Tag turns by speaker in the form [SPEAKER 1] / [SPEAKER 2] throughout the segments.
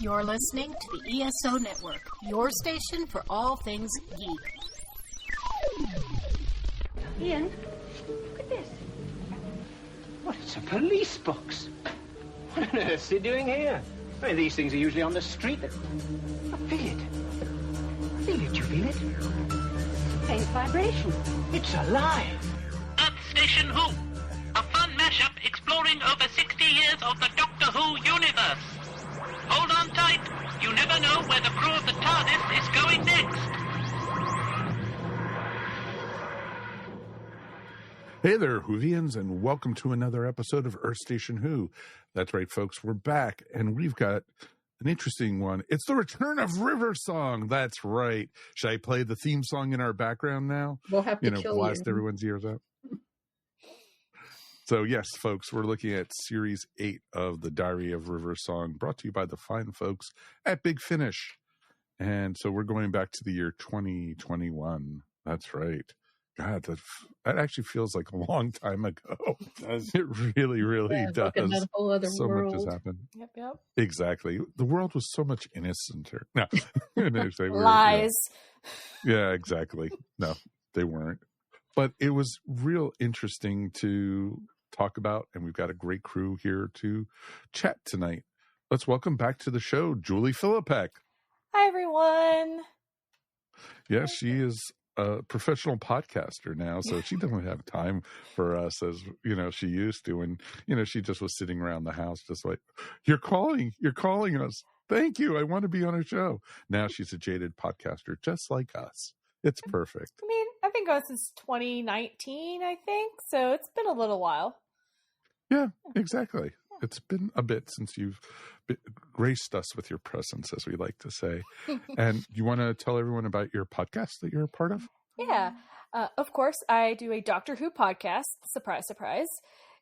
[SPEAKER 1] You're listening to the ESO Network, your station for all things geek.
[SPEAKER 2] Ian, look at this.
[SPEAKER 3] What, it's a police box? What on earth is he doing here? I mean, these things are usually on the street. I feel it. I feel it. You feel it?
[SPEAKER 2] Faint vibration.
[SPEAKER 3] It's alive.
[SPEAKER 4] Earth Station Who, a fun mashup exploring over 60 years of the Doctor Who universe. Hold on tight. You never know where the crew of the TARDIS is going next.
[SPEAKER 5] Hey there, Whovians, and welcome to another episode of Earth Station Who. That's right, folks. We're back, and we've got an interesting one. It's the return of River Song. That's right. Should I play the theme song in our background now?
[SPEAKER 6] We'll have to kill
[SPEAKER 5] blast
[SPEAKER 6] you.
[SPEAKER 5] Everyone's ears out. So, yes, folks, we're looking at Series 8 of the Diary of River Song, brought to you by the fine folks at Big Finish. And so we're going back to the year 2021. That's right. God, that actually feels like a long time ago. It really does.
[SPEAKER 6] Another whole other
[SPEAKER 5] so
[SPEAKER 6] world.
[SPEAKER 5] much has happened.
[SPEAKER 7] Yep.
[SPEAKER 5] Exactly. The world was so much innocenter. No.
[SPEAKER 7] Lies.
[SPEAKER 5] Yeah, exactly. No, they weren't. But it was real interesting to talk about, and we've got a great crew here to chat tonight. Let's welcome back to the show, Julie Filipek.
[SPEAKER 7] Hi, everyone.
[SPEAKER 5] Yeah, she is a professional podcaster now, so she doesn't have time for us as she used to. And she just was sitting around the house just like, you're calling us, thank you, I want to be on a show. Now she's a jaded podcaster just like us. It's perfect.
[SPEAKER 7] I mean, I've been going since 2019, I think, so it's been a little while.
[SPEAKER 5] Yeah, exactly. It's been a bit since you've graced us with your presence, as we like to say. And you want to tell everyone about your podcast that you're a part of?
[SPEAKER 7] Yeah. Of course, I do a Doctor Who podcast. Surprise, surprise.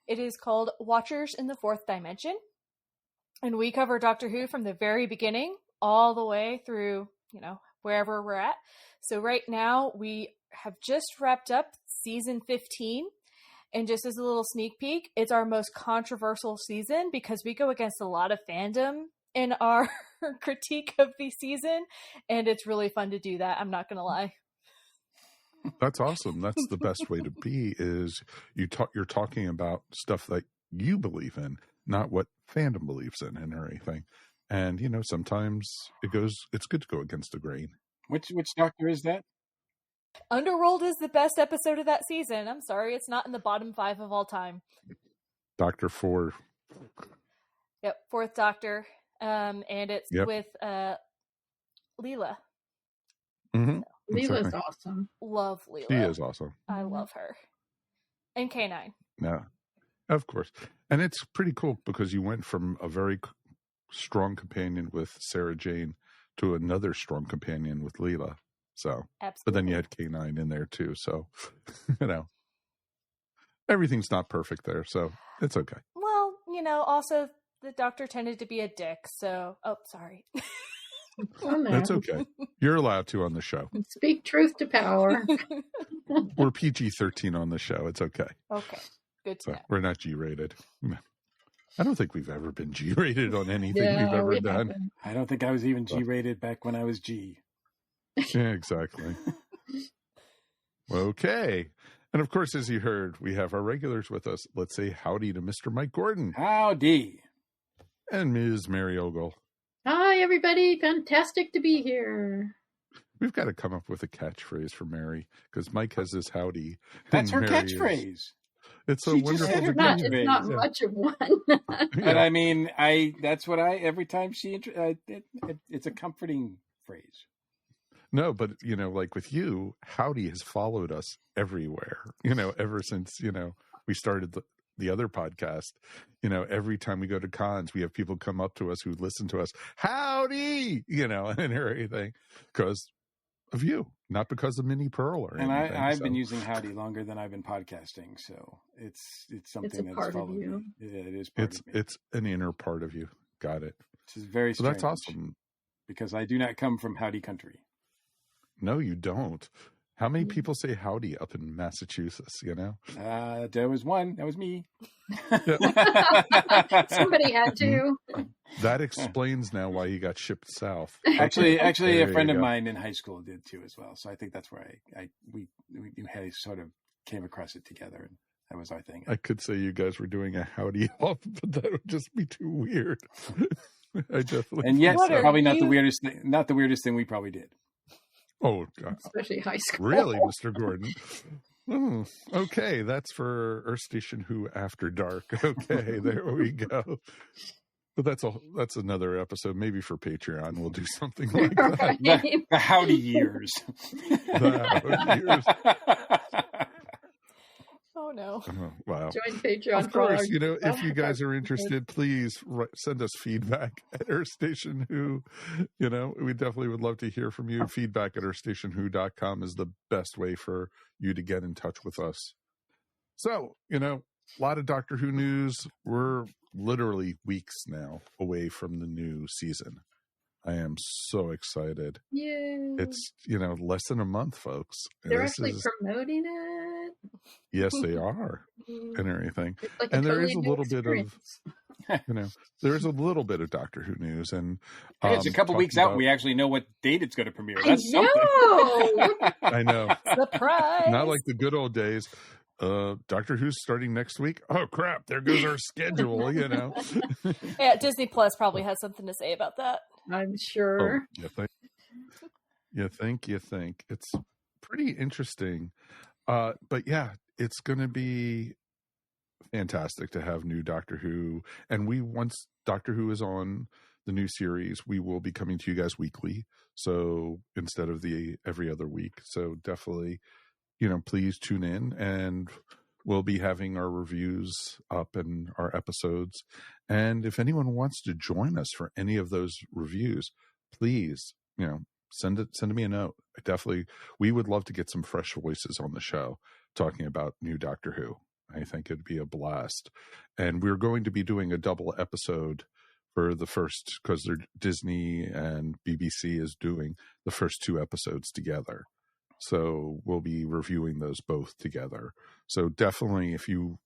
[SPEAKER 7] It is called Watchers in the Fourth Dimension. And we cover Doctor Who from the very beginning all the way through, wherever we're at. So right now we have just wrapped up season 15. And just as a little sneak peek, it's our most controversial season because we go against a lot of fandom in our critique of the season. And it's really fun to do that. I'm not going to lie.
[SPEAKER 5] That's awesome. That's the best way to be, is you're talking about stuff that you believe in, not what fandom believes in and anything. And, sometimes it's good to go against the grain.
[SPEAKER 8] Which doctor is that?
[SPEAKER 7] Underworld is the best episode of that season. I'm sorry, it's not in the bottom 5 of all time.
[SPEAKER 5] Dr. 4.
[SPEAKER 7] Yep, 4th Doctor. And it's with Leela.
[SPEAKER 5] Mm-hmm.
[SPEAKER 7] So,
[SPEAKER 6] Leela's awesome.
[SPEAKER 7] Love Leela.
[SPEAKER 5] She is awesome.
[SPEAKER 7] I love her. And K9.
[SPEAKER 5] Yeah, of course. And it's pretty cool because you went from a very strong companion with Sarah Jane to another strong companion with Leela. So,
[SPEAKER 7] absolutely.
[SPEAKER 5] But then you had K9 in there too. So, everything's not perfect there. So it's okay.
[SPEAKER 7] Well, also the Doctor tended to be a dick. So, sorry.
[SPEAKER 5] That's okay. You're allowed to on the show.
[SPEAKER 6] Speak truth to power.
[SPEAKER 5] We're PG-13 on the show. It's okay.
[SPEAKER 7] Okay. Good to know.
[SPEAKER 5] We're not G-rated. I don't think we've ever been G-rated on anything we've ever done.
[SPEAKER 6] Haven't.
[SPEAKER 8] I don't think I was even G-rated back when I was G.
[SPEAKER 5] Yeah, exactly. Okay. And of course, as you heard, we have our regulars with us. Let's say howdy to Mr. Mike Gordon.
[SPEAKER 8] Howdy.
[SPEAKER 5] And Ms. Mary Ogle.
[SPEAKER 6] Hi, everybody. Fantastic to be here.
[SPEAKER 5] We've got to come up with a catchphrase for Mary, because Mike has this howdy.
[SPEAKER 8] That's her
[SPEAKER 5] Mary
[SPEAKER 8] catchphrase.
[SPEAKER 5] It's so
[SPEAKER 8] She just
[SPEAKER 5] wonderful.
[SPEAKER 8] said her
[SPEAKER 6] It's not much of one.
[SPEAKER 8] But I mean, that's what every time it's a comforting phrase.
[SPEAKER 5] No, but, like with you, howdy has followed us everywhere, ever since, we started the other podcast. Every time we go to cons, we have people come up to us who listen to us, howdy, and everything, because of you, not because of Minnie Pearl or anything.
[SPEAKER 8] And I've been using howdy longer than I've been podcasting, so it's something that's
[SPEAKER 6] part of
[SPEAKER 8] followed
[SPEAKER 6] you.
[SPEAKER 8] me. Yeah, it is part of me.
[SPEAKER 5] It's an inner part of you. Got it.
[SPEAKER 8] Which is very strange.
[SPEAKER 5] So that's awesome.
[SPEAKER 8] Because I do not come from howdy country.
[SPEAKER 5] No, you don't. How many people say howdy up in Massachusetts,
[SPEAKER 8] There was one. That was me.
[SPEAKER 6] Somebody had to.
[SPEAKER 5] That explains now why he got shipped south.
[SPEAKER 8] Actually,
[SPEAKER 5] There
[SPEAKER 8] a friend
[SPEAKER 5] you
[SPEAKER 8] of
[SPEAKER 5] go.
[SPEAKER 8] mine in high school did too as well. So I think that's where we had sort of came across it together, and that was our thing.
[SPEAKER 5] I could say you guys were doing a howdy off, but that would just be too weird. I definitely.
[SPEAKER 8] And yes,
[SPEAKER 7] What are
[SPEAKER 8] probably not
[SPEAKER 7] you-
[SPEAKER 8] the weirdest thing we probably did.
[SPEAKER 5] Oh God!
[SPEAKER 6] Especially high school.
[SPEAKER 5] Really, Mr. Gordon? Oh, okay, that's for Earth Station Who After Dark. Okay, there we go. But that's another episode. Maybe for Patreon, we'll do something like that.
[SPEAKER 8] The howdy years.
[SPEAKER 5] The howdy years.
[SPEAKER 7] Oh no.
[SPEAKER 5] Oh, wow.
[SPEAKER 6] Join Patreon.
[SPEAKER 5] Of course, if you guys are interested, please send us feedback at Earth Station Who. We definitely would love to hear from you. Feedback at earthstationwho.com is the best way for you to get in touch with us. So, a lot of Doctor Who news. We're literally weeks now away from the new season. I am so excited.
[SPEAKER 6] Yeah.
[SPEAKER 5] It's, less than a month, folks.
[SPEAKER 6] They're actually promoting it.
[SPEAKER 5] Yes, they are. And everything.
[SPEAKER 6] It's like
[SPEAKER 5] And there
[SPEAKER 6] totally
[SPEAKER 5] is a
[SPEAKER 6] new
[SPEAKER 5] little bit of,
[SPEAKER 6] experience.
[SPEAKER 5] there's a little bit of Doctor Who news. And
[SPEAKER 8] It's a couple weeks
[SPEAKER 5] talking
[SPEAKER 8] out.
[SPEAKER 5] about-
[SPEAKER 8] We actually know what date it's going to premiere.
[SPEAKER 6] I
[SPEAKER 8] That's something.
[SPEAKER 6] know.
[SPEAKER 5] I know.
[SPEAKER 7] Surprise.
[SPEAKER 5] Not like the good old days. Doctor Who's starting next week. Oh crap! There goes our schedule.
[SPEAKER 7] Yeah, Disney Plus probably has something to say about that.
[SPEAKER 6] I'm sure.
[SPEAKER 5] Oh, you think it's pretty interesting. But yeah, it's going to be fantastic to have new Doctor Who. And once Doctor Who is on the new series, we will be coming to you guys weekly. So instead of the every other week. So definitely, please tune in, and we'll be having our reviews up and our episodes. And if anyone wants to join us for any of those reviews, please, send me a note. We would love to get some fresh voices on the show talking about new Doctor Who. I think it'd be a blast. And we're going to be doing a double episode for the first, because Disney and BBC is doing the first 2 episodes together. So we'll be reviewing those both together. So definitely, if you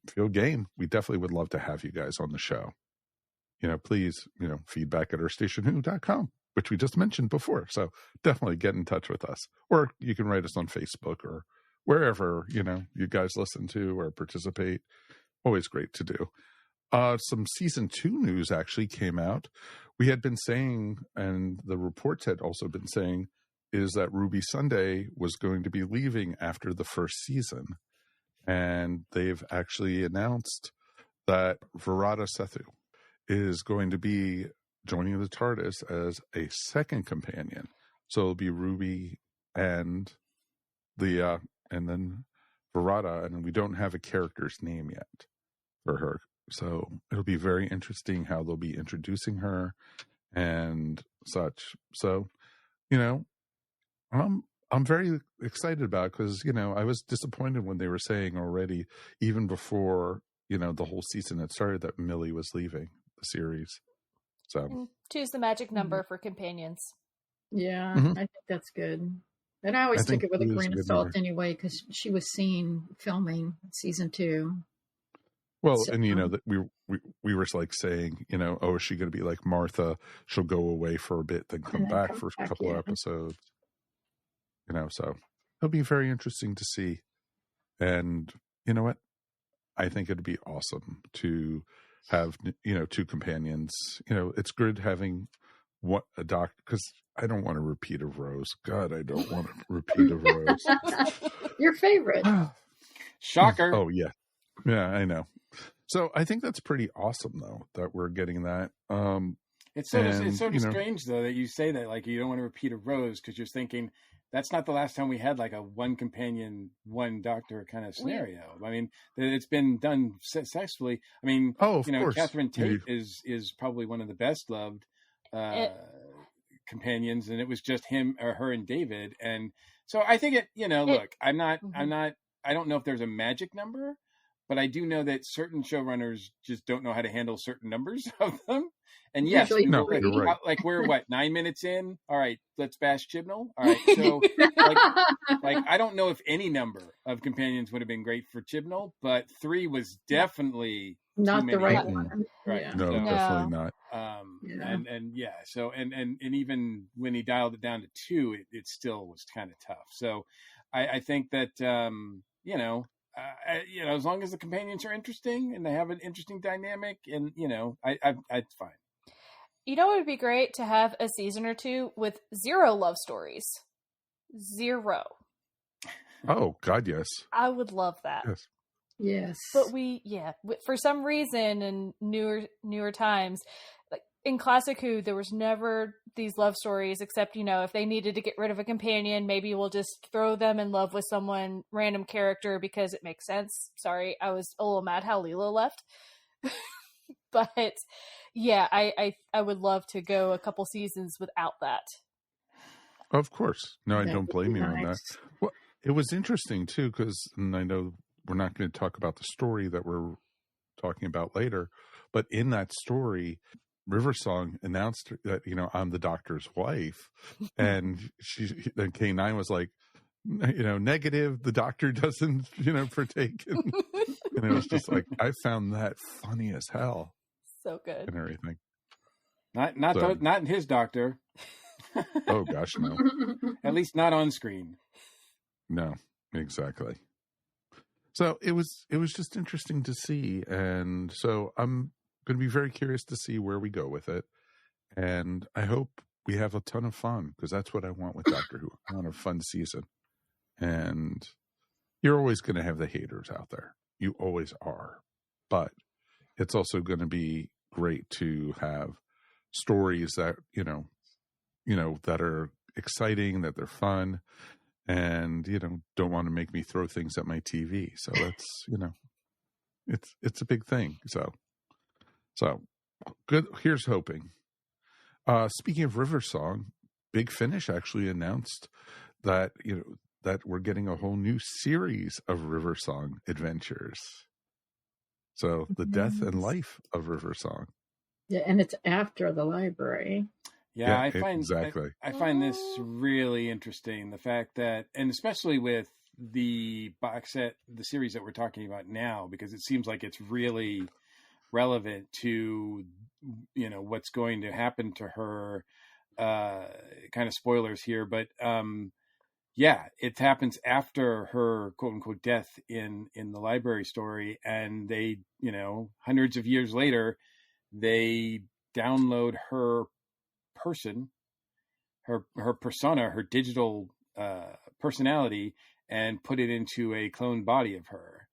[SPEAKER 5] feel game, we definitely would love to have you guys on the show. Please, feedback at earthstationwho.com, which we just mentioned before. So definitely get in touch with us. Or you can write us on Facebook or wherever, you guys listen to or participate. Always great to do. Some season 2 news actually came out. We had been saying, and the reports had also been saying, is that Ruby Sunday was going to be leaving after the first season. And they've actually announced that Virata Sethu is going to be joining the TARDIS as a second companion. So it'll be Ruby and then Virata, and we don't have a character's name yet for her. So it'll be very interesting how they'll be introducing her and such. So, I'm very excited about it because, I was disappointed when they were saying already, even before, the whole season had started, that Millie was leaving the series. So
[SPEAKER 7] 2's the magic number for companions.
[SPEAKER 6] Yeah,
[SPEAKER 5] Mhm.
[SPEAKER 6] I think that's good. And I always took
[SPEAKER 5] think
[SPEAKER 6] it with a
[SPEAKER 5] it is
[SPEAKER 6] grain
[SPEAKER 5] a
[SPEAKER 6] of
[SPEAKER 5] good
[SPEAKER 6] salt
[SPEAKER 5] number.
[SPEAKER 6] anyway, because she was seen filming season 2.
[SPEAKER 5] Well,
[SPEAKER 6] So-
[SPEAKER 5] and that we were like saying, is she going to be like Martha? She'll go away for a bit, then come
[SPEAKER 6] And then
[SPEAKER 5] back
[SPEAKER 6] come
[SPEAKER 5] for a
[SPEAKER 6] back,
[SPEAKER 5] couple of
[SPEAKER 6] yeah.
[SPEAKER 5] episodes. So it'll be very interesting to see. And you know what? I think it'd be awesome to have 2 companions. It's good having a doctor, because I don't want a repeat of Rose. God, I don't want a repeat of Rose.
[SPEAKER 6] Your favorite.
[SPEAKER 8] Shocker.
[SPEAKER 5] Oh yeah, I know. So I think that's pretty awesome, though, that we're getting that.
[SPEAKER 8] It's sort of
[SPEAKER 5] and,
[SPEAKER 8] strange, though, that you say that, like, you don't want to repeat a Rose, because you're thinking that's not the last time we had like a one companion, one doctor kind of scenario. I mean, it's been done successfully. I mean,
[SPEAKER 5] of course.
[SPEAKER 8] Catherine Tate is probably one of the best loved companions, and it was just her and David. And so I think look, I don't know if there's a magic number, but I do know that certain showrunners just don't know how to handle certain numbers of them. And yes,
[SPEAKER 6] Usually
[SPEAKER 5] No, you're right.
[SPEAKER 8] like we're 9 minutes in. All right, let's bash Chibnall. All right, so like I don't know if any number of companions would have been great for Chibnall, but 3 was definitely
[SPEAKER 6] Not
[SPEAKER 8] too
[SPEAKER 6] the
[SPEAKER 8] many.
[SPEAKER 6] right one.
[SPEAKER 8] Right.
[SPEAKER 6] Yeah.
[SPEAKER 5] No,
[SPEAKER 7] No.
[SPEAKER 5] definitely not.
[SPEAKER 8] and yeah, so and even when he dialed it down to 2, it still was kind of tough. So I think that as long as the companions are interesting and they have an interesting dynamic, and it's fine.
[SPEAKER 7] You know, it would be great to have a season or 2 with 0 love stories. 0.
[SPEAKER 5] Oh God, yes.
[SPEAKER 7] I would love that.
[SPEAKER 5] Yes.
[SPEAKER 6] Yes.
[SPEAKER 7] But for some reason in newer times, like in Classic Who, there was never these love stories, except, if they needed to get rid of a companion, maybe we'll just throw them in love with someone, random character, because it makes sense. Sorry, I was a little mad how Leela left. But yeah, I would love to go a couple seasons without that.
[SPEAKER 5] Of course. No, I don't blame you on that.
[SPEAKER 6] Nice.
[SPEAKER 5] Well, it was interesting too, because I know we're not going to talk about the story that we're talking about later, but in that story, Riversong announced that, I'm the doctor's wife. And then K9 was like, negative, the doctor doesn't, partake. And it was just like, I found that funny as hell.
[SPEAKER 7] So good.
[SPEAKER 5] And everything.
[SPEAKER 8] Not in his doctor.
[SPEAKER 5] Oh gosh, no.
[SPEAKER 8] At least not on screen.
[SPEAKER 5] No, exactly. So it was just interesting to see. And so I'm going to be very curious to see where we go with it. And I hope we have a ton of fun, because that's what I want with Doctor Who. I want a fun season. And you're always going to have the haters out there. You always are. But it's also going to be great to have stories that, that are exciting, that they're fun, and, don't want to make me throw things at my TV. So that's, it's a big thing. So good. Here's hoping. Speaking of Riversong, Big Finish actually announced that, that we're getting a whole new series of Riversong adventures. So the death and life of Riversong.
[SPEAKER 6] Yeah, and it's after the library.
[SPEAKER 8] Yeah,
[SPEAKER 5] exactly.
[SPEAKER 8] I find this really interesting. The fact that, and especially with the box set, the series that we're talking about now, because it seems like it's really relevant to, what's going to happen to her. Kind of spoilers here, but yeah, it happens after her quote unquote death in the library story, and they, hundreds of years later, they download her person, her persona, her digital personality, and put it into a cloned body of her,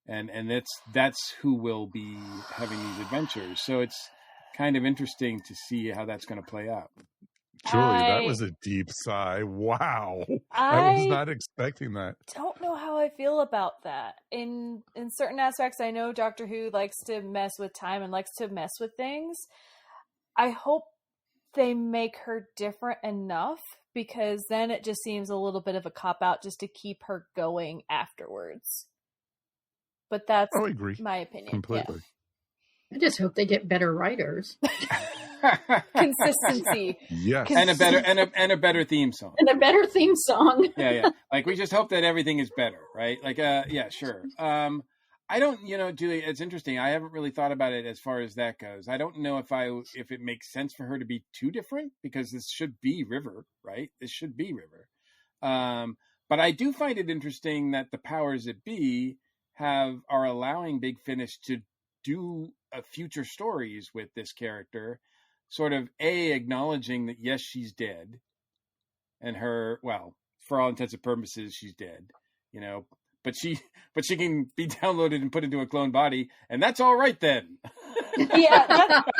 [SPEAKER 8] and that's who will be having these adventures. So it's kind of interesting to see how that's going to play out.
[SPEAKER 5] Julie, that was a deep sigh. Wow. I was not expecting that.
[SPEAKER 7] Don't know how I feel about that. In certain aspects, I know Doctor Who likes to mess with time and likes to mess with things. I hope they make her different enough, because then it just seems a little bit of a cop-out just to keep her going afterwards. But that's
[SPEAKER 5] I agree.
[SPEAKER 7] My opinion.
[SPEAKER 5] Completely.
[SPEAKER 6] I just hope they get better writers.
[SPEAKER 7] Consistency.
[SPEAKER 5] Yes.
[SPEAKER 8] And a better theme song.
[SPEAKER 6] And a better theme song.
[SPEAKER 8] Yeah. Like, we just hope that everything is better, right? Like, yeah, sure. I don't, Julie, it's interesting. I haven't really thought about it as far as that goes. I don't know if it makes sense for her to be too different, because this should be River, right? This should be River. But I do find it interesting that the powers that be are allowing Big Finish to do future stories with this character, sort of acknowledging that, yes, she's dead, and for all intents and purposes, she's dead, but she can be downloaded and put into a clone body, and that's all right then.
[SPEAKER 7] Yeah,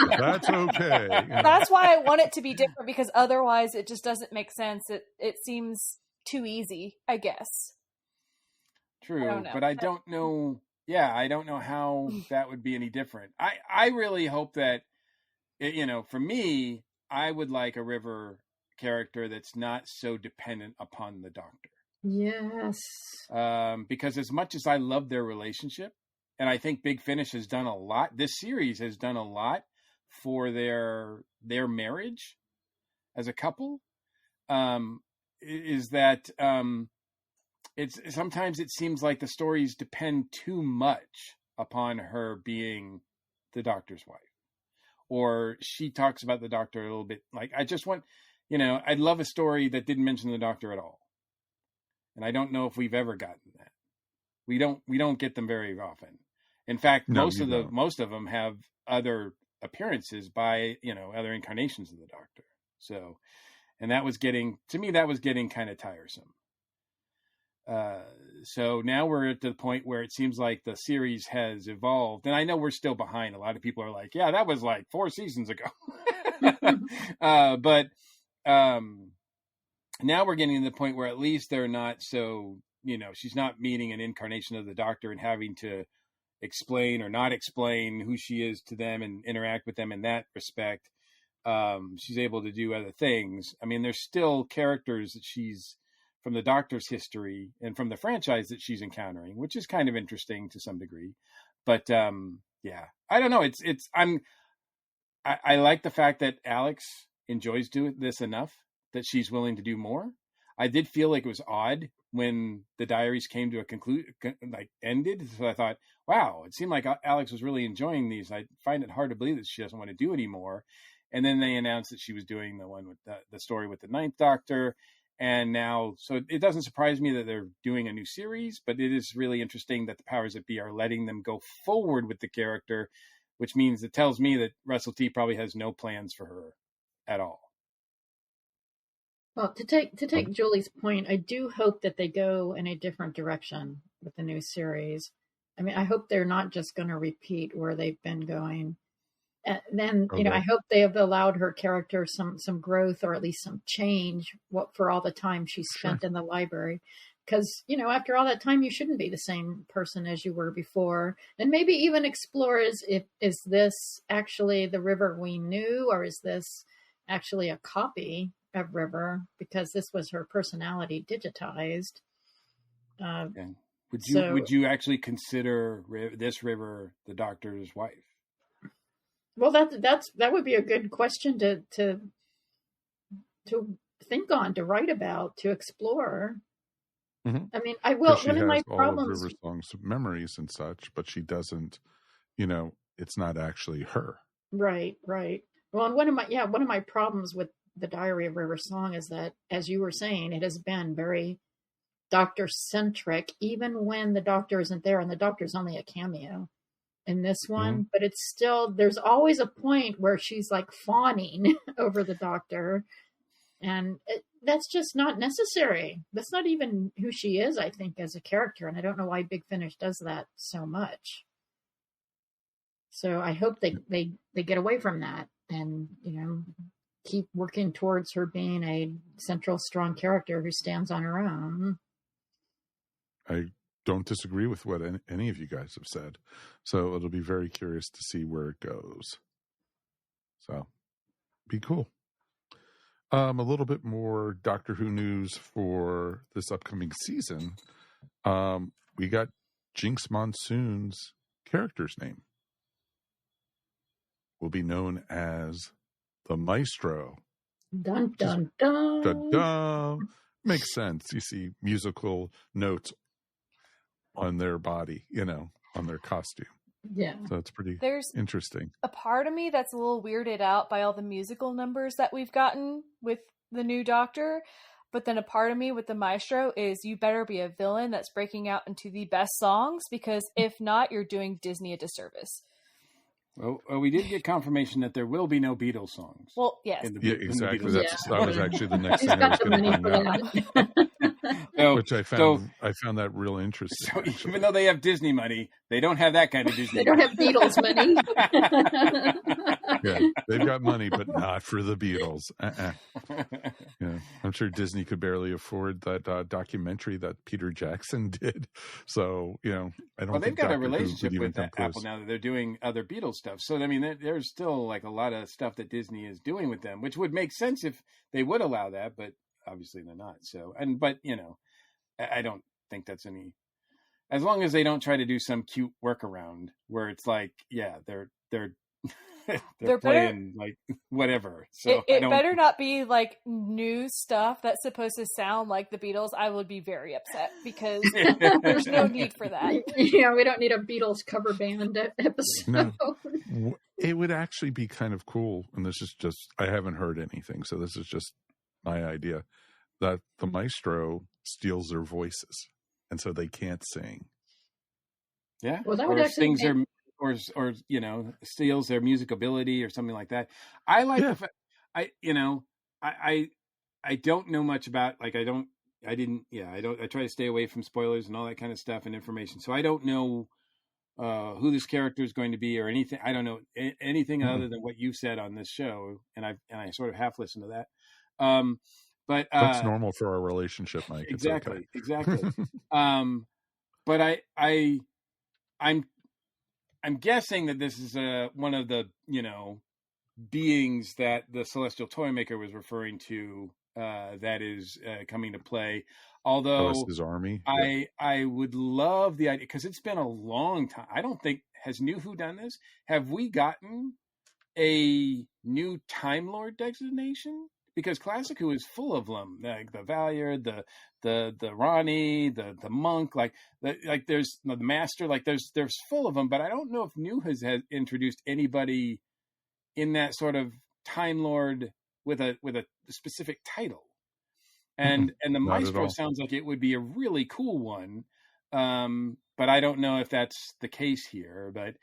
[SPEAKER 5] that's okay.
[SPEAKER 7] That's why I want it to be different, because otherwise it just doesn't make sense. It seems too easy, I guess.
[SPEAKER 8] True, but I don't know. Yeah, I don't know how that would be any different. I really hope that, for me, I would like a River character that's not so dependent upon the Doctor.
[SPEAKER 6] Yes.
[SPEAKER 8] Because as much as I love their relationship, and I think Big Finish has done a lot, this series has done a lot for their marriage as a couple, is that sometimes it seems like the stories depend too much upon her being the Doctor's wife, or she talks about the Doctor a little bit. Like, I just want, I'd love a story that didn't mention the Doctor at all. And I don't know if we've ever gotten that. We don't get them very often. In fact, most of them have other appearances by, other incarnations of the Doctor. So, and that was getting kind of tiresome. So now we're at the point where it seems like the series has evolved, and I know we're still behind. A lot of people are like, yeah, that was like 4 seasons ago. But now we're getting to the point where at least they're not so, she's not meeting an incarnation of the Doctor and having to explain or not explain who she is to them and interact with them in that respect. She's able to do other things. I mean, there's still characters that she's from the Doctor's history and from the franchise that she's encountering, which is kind of interesting to some degree. But yeah, I don't know. I like the fact that Alex enjoys doing this enough that she's willing to do more. I did feel like it was odd when the diaries came to a ended. So I thought, wow, it seemed like Alex was really enjoying these. I find it hard to believe that she doesn't want to do anymore. And then they announced that she was doing the one with the story with the Ninth Doctor. And now, so it doesn't surprise me that they're doing a new series, but it is really interesting that the powers that be are letting them go forward with the character, which means it tells me that Russell T probably has no plans for her at all.
[SPEAKER 6] Well, to take Julie's point, I do hope that they go in a different direction with the new series. I mean, I hope they're not just going to repeat where they've been going. And then, I hope they have allowed her character some growth or at least some change for all the time she spent in the library. Because, after all that time, you shouldn't be the same person as you were before. And maybe even explore is this actually the River we knew, or is this actually a copy of River? Because this was her personality digitized.
[SPEAKER 8] Okay. Would you actually consider this River the Doctor's wife?
[SPEAKER 6] Well, that would be a good question to think on, to write about, to explore.
[SPEAKER 5] Mm-hmm.
[SPEAKER 6] I mean, I will. One of my problems.
[SPEAKER 5] All of River Song's memories and such, but she doesn't. It's not actually her.
[SPEAKER 6] Right. Well, and one of my problems with the Diary of River Song is that, as you were saying, it has been very Doctor centric, even when the Doctor isn't there, and the Doctor's only a cameo in this one, but it's still, there's always a point where she's like fawning over the Doctor, and that's just not necessary. That's not even who she is, I think, as a character, and I don't know why Big Finish does that so much. So I hope they get away from that and, keep working towards her being a central, strong character who stands on her own.
[SPEAKER 5] I don't disagree with what any of you guys have said. So it'll be very curious to see where it goes. So be cool. A little bit more Doctor Who news for this upcoming season. We got Jinx Monsoon's character's name. Will be known as the Maestro.
[SPEAKER 6] Dun, dun, dun.
[SPEAKER 5] Dun, dun. Makes sense. You see musical notes on their body, on their costume.
[SPEAKER 6] Yeah.
[SPEAKER 5] So it's pretty interesting.
[SPEAKER 7] A part of me that's a little weirded out by all the musical numbers that we've gotten with the new Doctor. But then a part of me with the Maestro is you better be a villain that's breaking out into the best songs, because if not, you're doing Disney a disservice.
[SPEAKER 8] Well, we did get confirmation that there will be no Beatles songs.
[SPEAKER 7] Well, yes.
[SPEAKER 5] Exactly. That was actually the next thing I was going to bring up. Which I found that real interesting.
[SPEAKER 8] So even though they have Disney money, they don't have that kind of Disney.
[SPEAKER 6] They don't have Beatles money.
[SPEAKER 5] Yeah, they've got money, but not for the Beatles. Yeah, I'm sure Disney could barely afford that documentary that Peter Jackson did. So, I don't.
[SPEAKER 8] Well, they've got a relationship with Apple now that they're doing other Beatles stuff. So, I mean, there's still like a lot of stuff that Disney is doing with them, which would make sense if they would allow that, but obviously they're not. So, but I don't think that's any. As long as they don't try to do some cute workaround where it's like, yeah, they're playing like whatever. So
[SPEAKER 7] it better not be like new stuff that's supposed to sound like the Beatles. I would be very upset because there's no need for that.
[SPEAKER 6] Yeah, we don't need a Beatles cover band episode.
[SPEAKER 5] No. It would actually be kind of cool, and this is just, I haven't heard anything, so this is just my idea, that the maestro steals their voices, and so they can't sing.
[SPEAKER 8] Yeah,
[SPEAKER 6] Well, that would
[SPEAKER 8] or
[SPEAKER 6] actually
[SPEAKER 8] sings their, or you know, steals their music ability or something like that. I like the fact, I don't know much about, like, I try to stay away from spoilers and all that kind of stuff and information. So I don't know who this character is going to be or anything. I don't know anything other than what you said on this show. And I sort of half listened to that. But
[SPEAKER 5] that's normal for our relationship, Mike.
[SPEAKER 8] Exactly.
[SPEAKER 5] It's okay.
[SPEAKER 8] Exactly. But I'm guessing that this is one of the, you know, beings that the Celestial Toymaker was referring to, that is coming to play. Although
[SPEAKER 5] his army.
[SPEAKER 8] I would love the idea, because it's been a long time. I don't think, has New Who done this? Have we gotten a new Time Lord designation? Because Classic Who is full of them, like the Valyard, the Ronnie, the monk, like there's the Master, like there's full of them. But I don't know if New has introduced anybody in that sort of Time Lord with a specific title. And the Maestro sounds like it would be a really cool one. But I don't know if that's the case here, but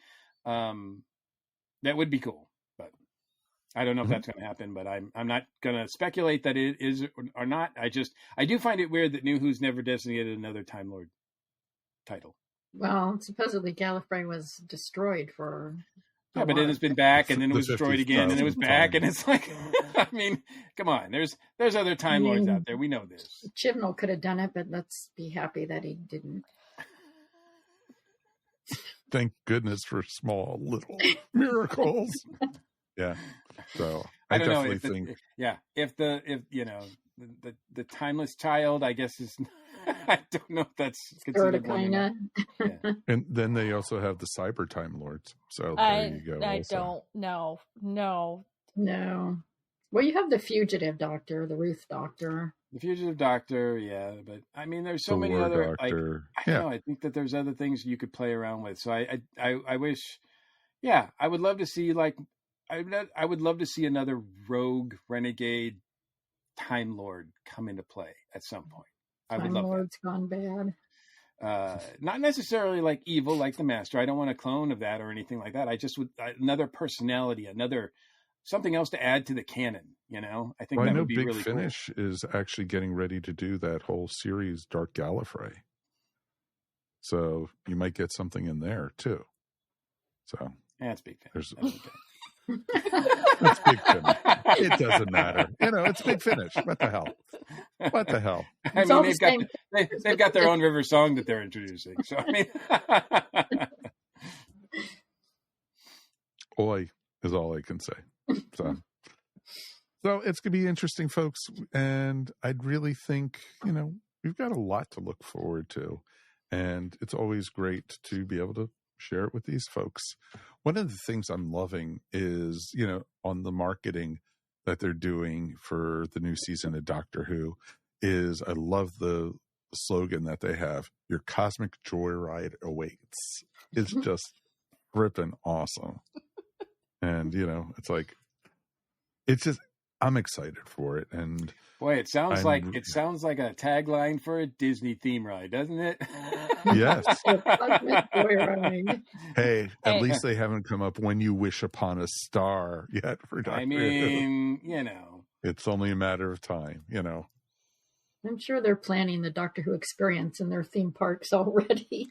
[SPEAKER 8] that would be cool. But I don't know if that's going to happen, but I'm not going to speculate that it is or not. I do find it weird that New Who's never designated another Time Lord title.
[SPEAKER 6] Well, supposedly Gallifrey was destroyed for...
[SPEAKER 8] Yeah, but then it's been back, and then it was destroyed again, and it was back, and it's like, I mean, come on. There's other Time Lords out there. We know this.
[SPEAKER 6] Chibnall could have done it, but let's be happy that he didn't.
[SPEAKER 5] Thank goodness for small little miracles. Yeah. So I definitely
[SPEAKER 8] know
[SPEAKER 5] think.
[SPEAKER 8] If you know the timeless child, I guess is. I don't know if that's considered one. Yeah.
[SPEAKER 5] And then they also have the Cyber Time Lords. So there you go.
[SPEAKER 7] I don't know. No.
[SPEAKER 6] Well, you have the Fugitive Doctor, the Ruth Doctor.
[SPEAKER 8] The Fugitive Doctor, yeah. But I mean, there's so many
[SPEAKER 5] War
[SPEAKER 8] other.
[SPEAKER 5] Doctor.
[SPEAKER 8] I don't know. I think that there's other things you could play around with. So I wish. Yeah, I would love to see I would love to see another rogue renegade Time Lord come into play at some point. I would love
[SPEAKER 6] Lord's gone bad.
[SPEAKER 8] Not necessarily like evil, like the Master. I don't want a clone of that or anything like that. I just would another personality, something else to add to the canon. You know, I think that would be
[SPEAKER 5] Big
[SPEAKER 8] really
[SPEAKER 5] Finish
[SPEAKER 8] cool.
[SPEAKER 5] is actually getting ready to do that whole series, Dark Gallifrey. So you might get something in there too. So
[SPEAKER 8] that's Big Finish.
[SPEAKER 5] That's Big Finish. It doesn't matter. You know, it's Big Finish. What the hell?
[SPEAKER 8] I mean, they've got their own River song that they're introducing. So I mean,
[SPEAKER 5] oi is all I can say. So it's going to be interesting, folks. And I'd really think, you know, we've got a lot to look forward to. And it's always great to be able to share it with these folks. One of the things I'm loving is, you know, on the marketing that they're doing for the new season of Doctor Who is, I love the slogan that they have, "Your cosmic joyride awaits." It's just ripping awesome. And, you know, it's like, it's just, I'm excited for it. And
[SPEAKER 8] boy, it sounds like a tagline for a Disney theme ride, doesn't it?
[SPEAKER 5] Yes. Hey, at least they haven't come up "When You Wish Upon a Star" yet for Doctor Who.
[SPEAKER 8] I mean, you know,
[SPEAKER 5] it's only a matter of time, you know.
[SPEAKER 6] I'm sure they're planning the Doctor Who experience in their theme parks already.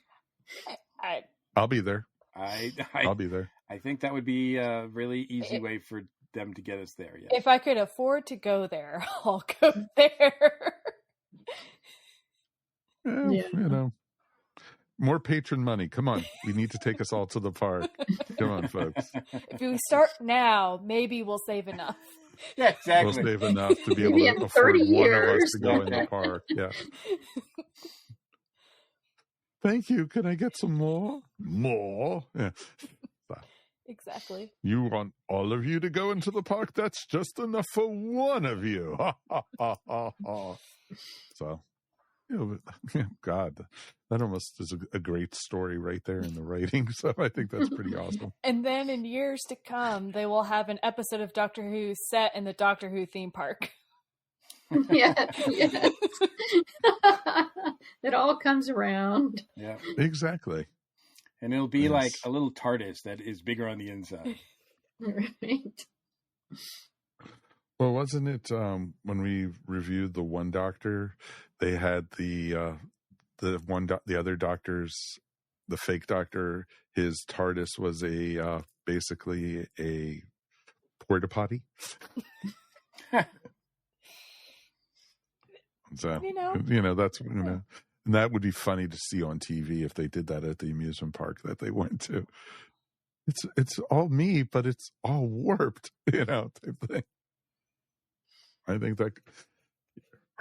[SPEAKER 5] I'll be there.
[SPEAKER 8] I'll
[SPEAKER 5] be there.
[SPEAKER 8] I think that would be a really easy way for them to get us there. Yeah.
[SPEAKER 7] If I could afford to go there, I'll go there.
[SPEAKER 5] Well, you know, more patron money. Come on. We need to take us all to the park. Come on, folks.
[SPEAKER 7] If we start now, maybe we'll save enough.
[SPEAKER 8] Yeah, exactly.
[SPEAKER 5] We'll save enough to be able to afford one of us to go in the park. Yeah. Thank you. Can I get some more? More? Yeah.
[SPEAKER 7] Exactly.
[SPEAKER 5] You want all of you to go into the park? That's just enough for one of you. So, God, that almost is a great story right there in the writing. So I think that's pretty awesome.
[SPEAKER 7] And then in years to come, they will have an episode of Doctor Who set in the Doctor Who theme park.
[SPEAKER 6] Yes. It all comes around.
[SPEAKER 8] Yeah,
[SPEAKER 5] exactly.
[SPEAKER 8] And it'll be like a little TARDIS that is bigger on the inside.
[SPEAKER 6] Right.
[SPEAKER 5] Well, wasn't it when we reviewed the One Doctor, they had the other doctor's, the fake doctor, his TARDIS was basically a porta potty. So that's and that would be funny to see on TV if they did that at the amusement park that they went to. It's all me, but it's all warped, type thing. I think that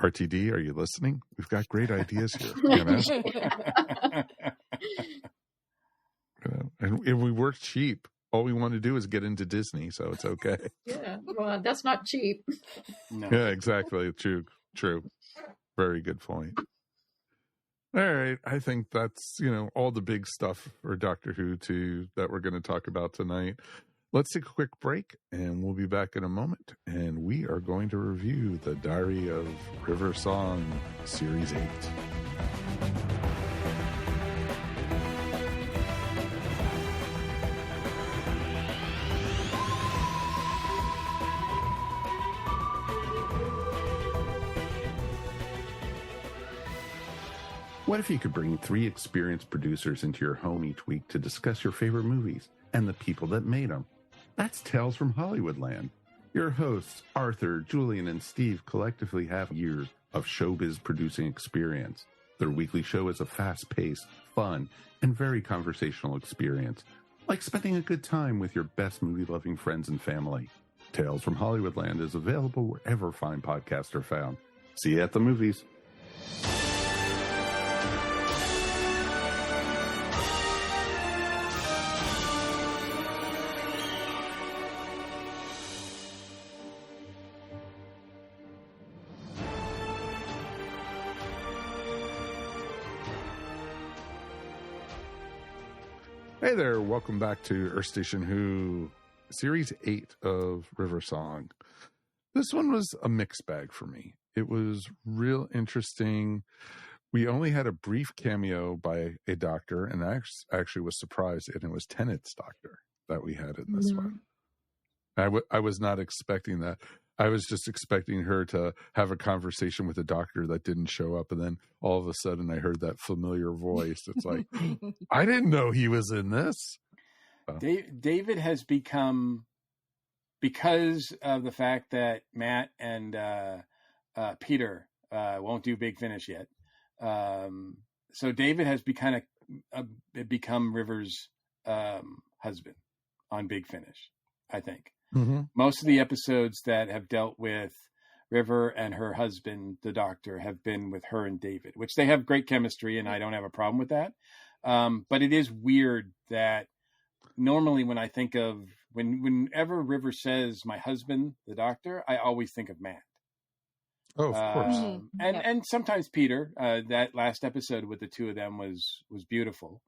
[SPEAKER 5] RTD, are you listening? We've got great ideas here. And if we work cheap, all we want to do is get into Disney, so it's okay.
[SPEAKER 6] Yeah, well, that's not cheap.
[SPEAKER 8] No.
[SPEAKER 5] Yeah, exactly. True. Very good point. All right. I think that's, all the big stuff for Doctor Who that we're going to talk about tonight. Let's take a quick break, and we'll be back in a moment. And we are going to review The Diary of River Song, Series 8.
[SPEAKER 9] What if you could bring 3 experienced producers into your home each week to discuss your favorite movies and the people that made them? That's Tales from Hollywoodland. Your hosts, Arthur, Julian, and Steve, collectively have years of showbiz producing experience. Their weekly show is a fast-paced, fun, and very conversational experience, like spending a good time with your best movie-loving friends and family. Tales from Hollywoodland is available wherever fine podcasts are found. See you at the movies.
[SPEAKER 5] Hey there, welcome back to Earth Station Who, Series 8 of River Song. This one was a mixed bag for me. It was real interesting. We only had a brief cameo by a doctor, and I actually was surprised, and it was Tennant's doctor that we had in this one. I was not expecting that. I was just expecting her to have a conversation with a doctor that didn't show up. And then all of a sudden I heard that familiar voice. It's like, I didn't know he was in this. So.
[SPEAKER 8] David has become, because of the fact that Matt and Peter won't do Big Finish yet. So David has become River's husband on Big Finish, I think.
[SPEAKER 5] Mm-hmm.
[SPEAKER 8] Most of the episodes that have dealt with River and her husband, the doctor, have been with her and David, which they have great chemistry, and I don't have a problem with that. But it is weird that normally when I think of, whenever River says my husband, the doctor, I always think of Matt.
[SPEAKER 5] Oh, of course.
[SPEAKER 8] And sometimes Peter. That last episode with the two of them was beautiful.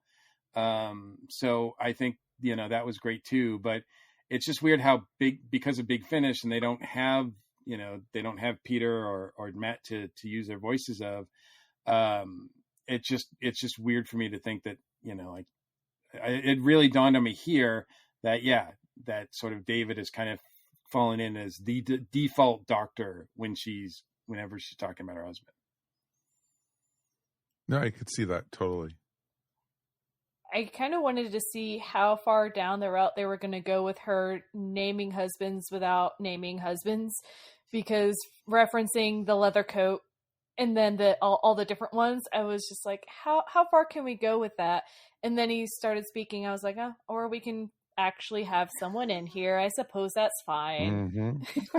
[SPEAKER 8] So I think, that was great too, but it's just weird how because of Big Finish, and they don't have Peter or Matt to use their voices of. It's just weird for me to think that, it really dawned on me here that, that sort of David has kind of fallen in as the default doctor whenever she's talking about her husband.
[SPEAKER 5] No, I could see that totally.
[SPEAKER 7] I kind of wanted to see how far down the route they were going to go with her naming husbands without naming husbands, because referencing the leather coat and then all the different ones, I was just like, how far can we go with that? And then he started speaking. I was like, or we can actually have someone in here. I suppose that's fine.
[SPEAKER 5] Mm-hmm.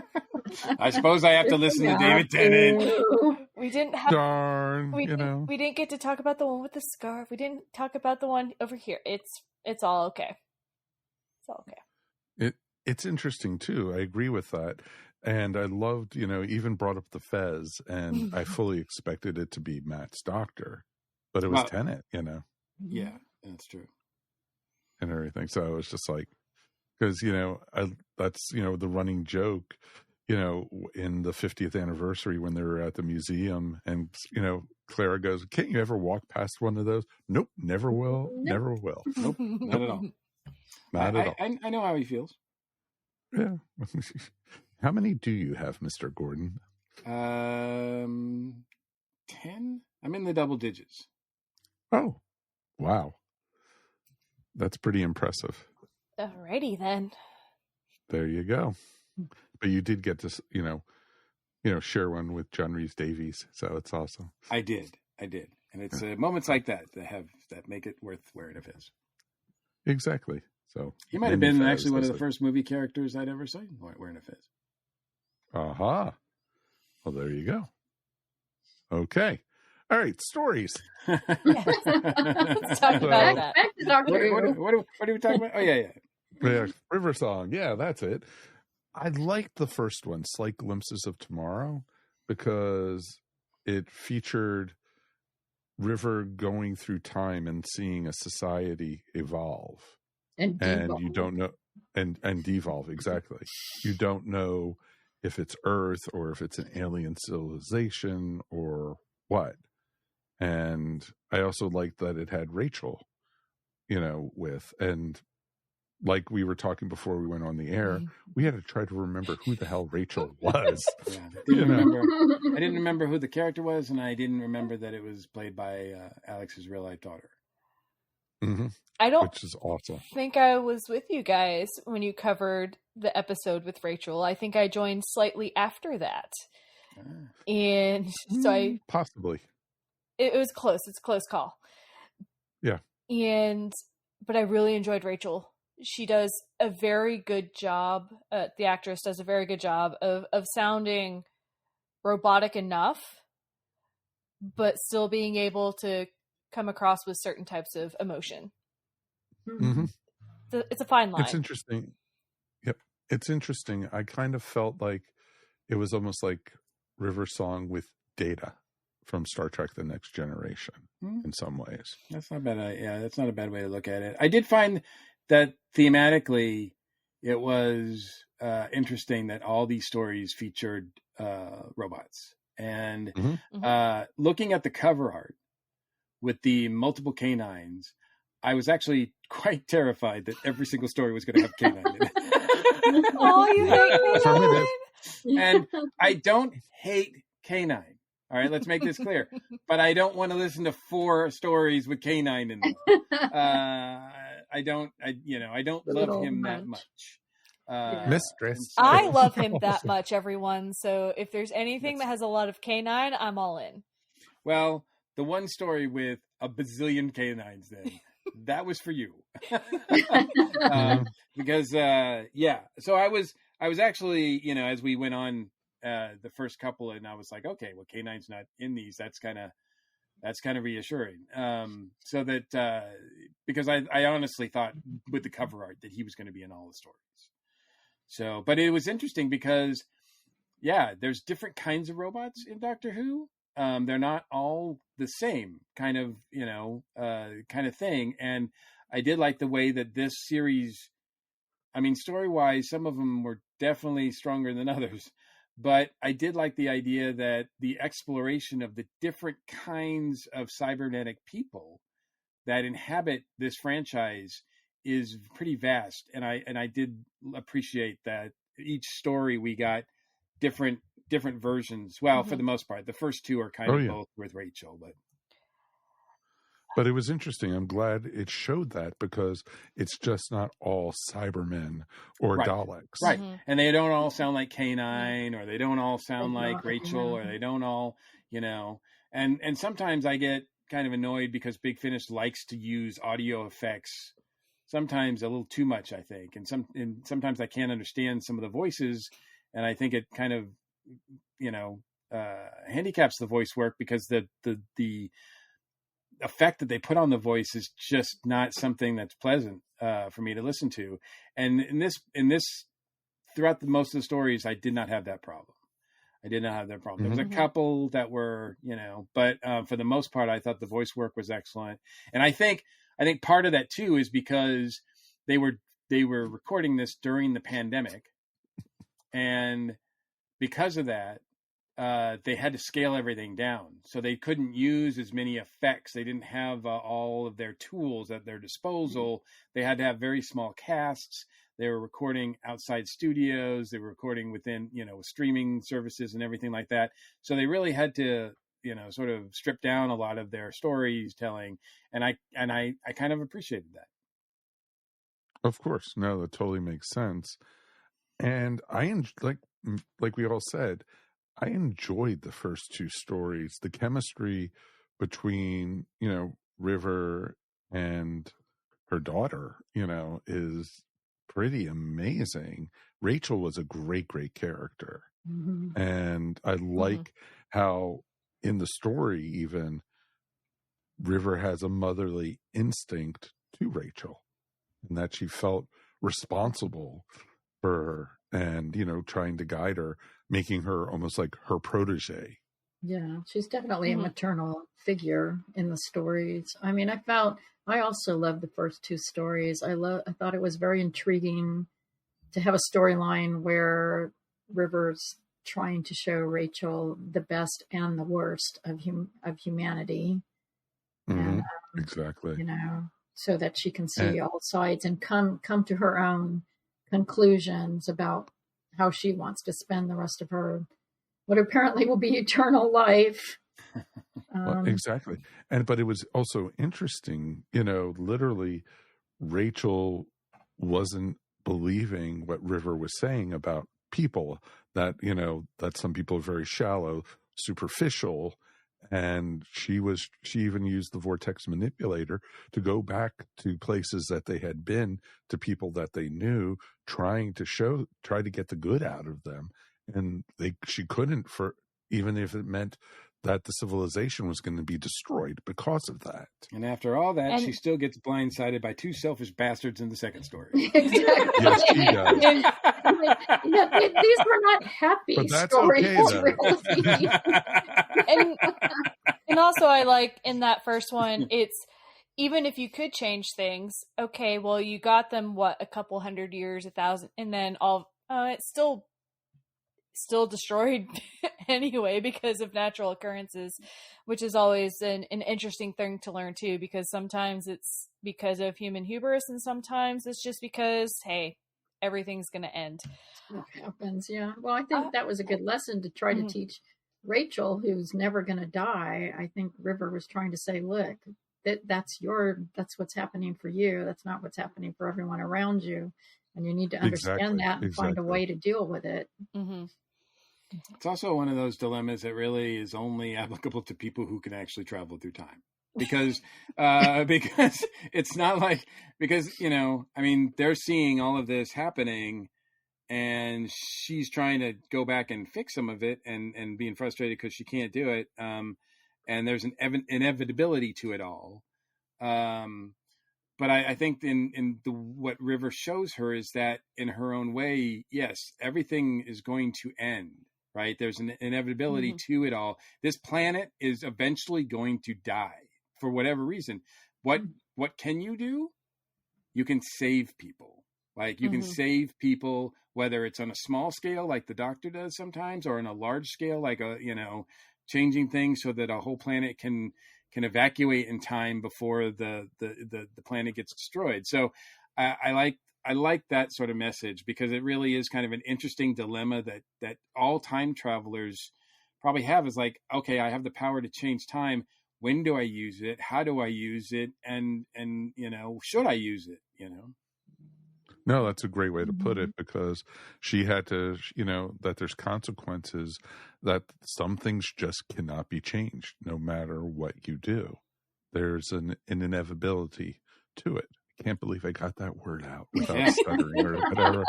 [SPEAKER 8] I suppose I have to listen to David Tennant.
[SPEAKER 7] We didn't have.
[SPEAKER 5] Darn,
[SPEAKER 7] we didn't get to talk about the one with the scarf. We didn't talk about the one over here. It's all okay. It's all okay.
[SPEAKER 5] it's interesting too. I agree with that. And I loved, even brought up the Fez, and I fully expected it to be Matt's doctor, but it was Tenet,
[SPEAKER 8] Yeah, that's true.
[SPEAKER 5] And everything. So I was just like, because, that's, the running joke, in the 50th anniversary when they were at the museum, and, Clara goes, can't you ever walk past one of those? Nope, never will, never will.
[SPEAKER 8] Nope, not at all.
[SPEAKER 5] Not at all.
[SPEAKER 8] I know how he feels.
[SPEAKER 5] Yeah. How many do you have, Mr. Gordon?
[SPEAKER 8] 10? I'm in the double digits.
[SPEAKER 5] Oh, wow. That's pretty impressive.
[SPEAKER 7] Alrighty then.
[SPEAKER 5] There you go. But you did get to, share one with John Rhys Davies, so it's awesome.
[SPEAKER 8] I did. And it's moments like that that make it worth wearing a Fez.
[SPEAKER 5] Exactly. So
[SPEAKER 8] he might have been actually one of the first movie characters I'd ever seen wearing a Fez.
[SPEAKER 5] Aha. Well, there you go. Okay. All right. Stories.
[SPEAKER 7] Let's talk about that.
[SPEAKER 6] Back to Doctor Who.
[SPEAKER 8] What are we talking about? Oh, yeah.
[SPEAKER 5] Yeah. River Song. Yeah, that's it. I liked the first one, Slight Glimpses of Tomorrow, because it featured River going through time and seeing a society evolve. And you don't know, and devolve, exactly. You don't know if it's Earth or if it's an alien civilization or what. And I also liked that it had Rachel, and like we were talking before we went on the air, we had to try to remember who the hell Rachel was.
[SPEAKER 8] Yeah, I didn't remember who the character was, and I didn't remember that it was played by Alex's real life daughter.
[SPEAKER 5] Mm-hmm.
[SPEAKER 7] Which is awesome. Think I was with you guys when you covered the episode with Rachel. I think I joined slightly after that. And so I
[SPEAKER 5] possibly.
[SPEAKER 7] It was close. It's a close call.
[SPEAKER 5] Yeah.
[SPEAKER 7] But I really enjoyed Rachel. She does a very good job. The actress does a very good job of sounding robotic enough, but still being able to come across with certain types of emotion.
[SPEAKER 5] Mm-hmm.
[SPEAKER 7] It's a fine line.
[SPEAKER 5] It's interesting. Yep. It's interesting. I kind of felt like it was almost like River Song with Data from Star Trek The Next Generation in some ways.
[SPEAKER 8] That's not bad. Yeah, that's not a bad way to look at it. I did find that thematically it was interesting that all these stories featured robots. And looking at the cover art with the multiple canines, I was actually quite terrified that every single story was going to have canine in it.
[SPEAKER 7] Oh, you hate canine?
[SPEAKER 8] And I don't hate canine. All right, let's make this clear. But I don't want to listen to 4 stories with canine in them. I don't love him that much.
[SPEAKER 5] Mistress.
[SPEAKER 7] I love him that much, everyone. So if there's anything that has a lot of canine, I'm all in.
[SPEAKER 8] Well, the one story with a bazillion canines then, that was for you. Because, so I was actually, as we went on the first couple, and I was like, okay, well, K9's not in these. That's kind of reassuring. So that because I honestly thought with the cover art that he was going to be in all the stories. So, but it was interesting because, there's different kinds of robots in Doctor Who. They're not all the same kind of thing. And I did like the way that this series, I mean, story-wise, some of them were definitely stronger than others. But I did like the idea that the exploration of the different kinds of cybernetic people that inhabit this franchise is pretty vast. And I did appreciate that each story we got different versions. Well, for the most part, the first 2 are kind of both with Rachel,
[SPEAKER 5] But it was interesting. I'm glad it showed that because it's just not all Cybermen or Daleks.
[SPEAKER 8] Right. Mm-hmm. And they don't all sound like K9 or they don't all sound like Rachel or they don't all, and sometimes I get kind of annoyed because Big Finish likes to use audio effects sometimes a little too much, I think. And sometimes I can't understand some of the voices. And I think it kind of, handicaps the voice work because the effect that they put on the voice is just not something that's pleasant for me to listen to. And in this throughout most of the stories, I did not have that problem. There was a couple that were, but for the most part, I thought the voice work was excellent. And I think part of that too is because they were recording this during the pandemic, and because of that, they had to scale everything down. So they couldn't use as many effects. They didn't have all of their tools at their disposal. They had to have very small casts. They were recording outside studios. They were recording within, streaming services and everything like that. So they really had to, sort of strip down a lot of their storytelling. And I kind of appreciated that.
[SPEAKER 5] Of course. No, that totally makes sense. And like we all said, I enjoyed the first two stories. The chemistry between, River and her daughter, is pretty amazing. Rachel was a great, great character. Mm-hmm. And I like how in the story, even River has a motherly instinct to Rachel, and that she felt responsible for her and, trying to guide her, making her almost like her protege.
[SPEAKER 6] Yeah, she's definitely a maternal figure in the stories. I mean, I also loved the first two stories. I thought it was very intriguing to have a storyline where River's trying to show Rachel the best and the worst of humanity.
[SPEAKER 5] Mm-hmm. And, exactly.
[SPEAKER 6] So that she can see all sides and come to her own conclusions about how she wants to spend the rest of her, what apparently will be eternal life.
[SPEAKER 5] Well, exactly. But it was also interesting, literally Rachel wasn't believing what River was saying about people, that, that some people are very shallow, superficial. And she even used the vortex manipulator to go back to places that they had been, to people that they knew, try to get the good out of them. And she couldn't, even if it meant that the civilization was going to be destroyed because of that.
[SPEAKER 8] And after all that, she still gets blindsided by two selfish bastards in the second story.
[SPEAKER 6] Exactly.
[SPEAKER 5] Yes, she does.
[SPEAKER 6] These were not happy
[SPEAKER 5] but that's
[SPEAKER 6] stories.
[SPEAKER 5] okay,
[SPEAKER 6] Really.
[SPEAKER 7] And also I like in that first one, it's even if you could change things, okay, well, you got them, a couple hundred years, 1,000, and then it's still destroyed anyway because of natural occurrences, which is always an interesting thing to learn too, because sometimes it's because of human hubris and sometimes it's just because, hey, everything's going to end.
[SPEAKER 6] It happens, yeah. Well, I think that was a good lesson to try to teach Rachel, who's never going to die. I think River was trying to say, look, that's what's happening for you. That's not what's happening for everyone around you. And you need to understand that and find a way to deal with it. Mm-hmm.
[SPEAKER 8] It's also one of those dilemmas that really is only applicable to people who can actually travel through time. Because it's not like, they're seeing all of this happening and she's trying to go back and fix some of it and being frustrated because she can't do it. And there's an inevitability to it all. But I think what River shows her is that in her own way, yes, everything is going to end, right? There's an inevitability to it all. This planet is eventually going to die for whatever reason. What can you do? You can save people. Like you can save people, whether it's on a small scale like the Doctor does sometimes, or on a large scale like changing things so that a whole planet can evacuate in time before the planet gets destroyed. So I like that sort of message, because it really is kind of an interesting dilemma that all time travelers probably have, is like, okay, I have the power to change time. When do I use it? How do I use it? And should I use it?
[SPEAKER 5] No, that's a great way to put it, because she had to, that there's consequences, that some things just cannot be changed no matter what you do. There's an inevitability to it. I can't believe I got that word out without stuttering or whatever.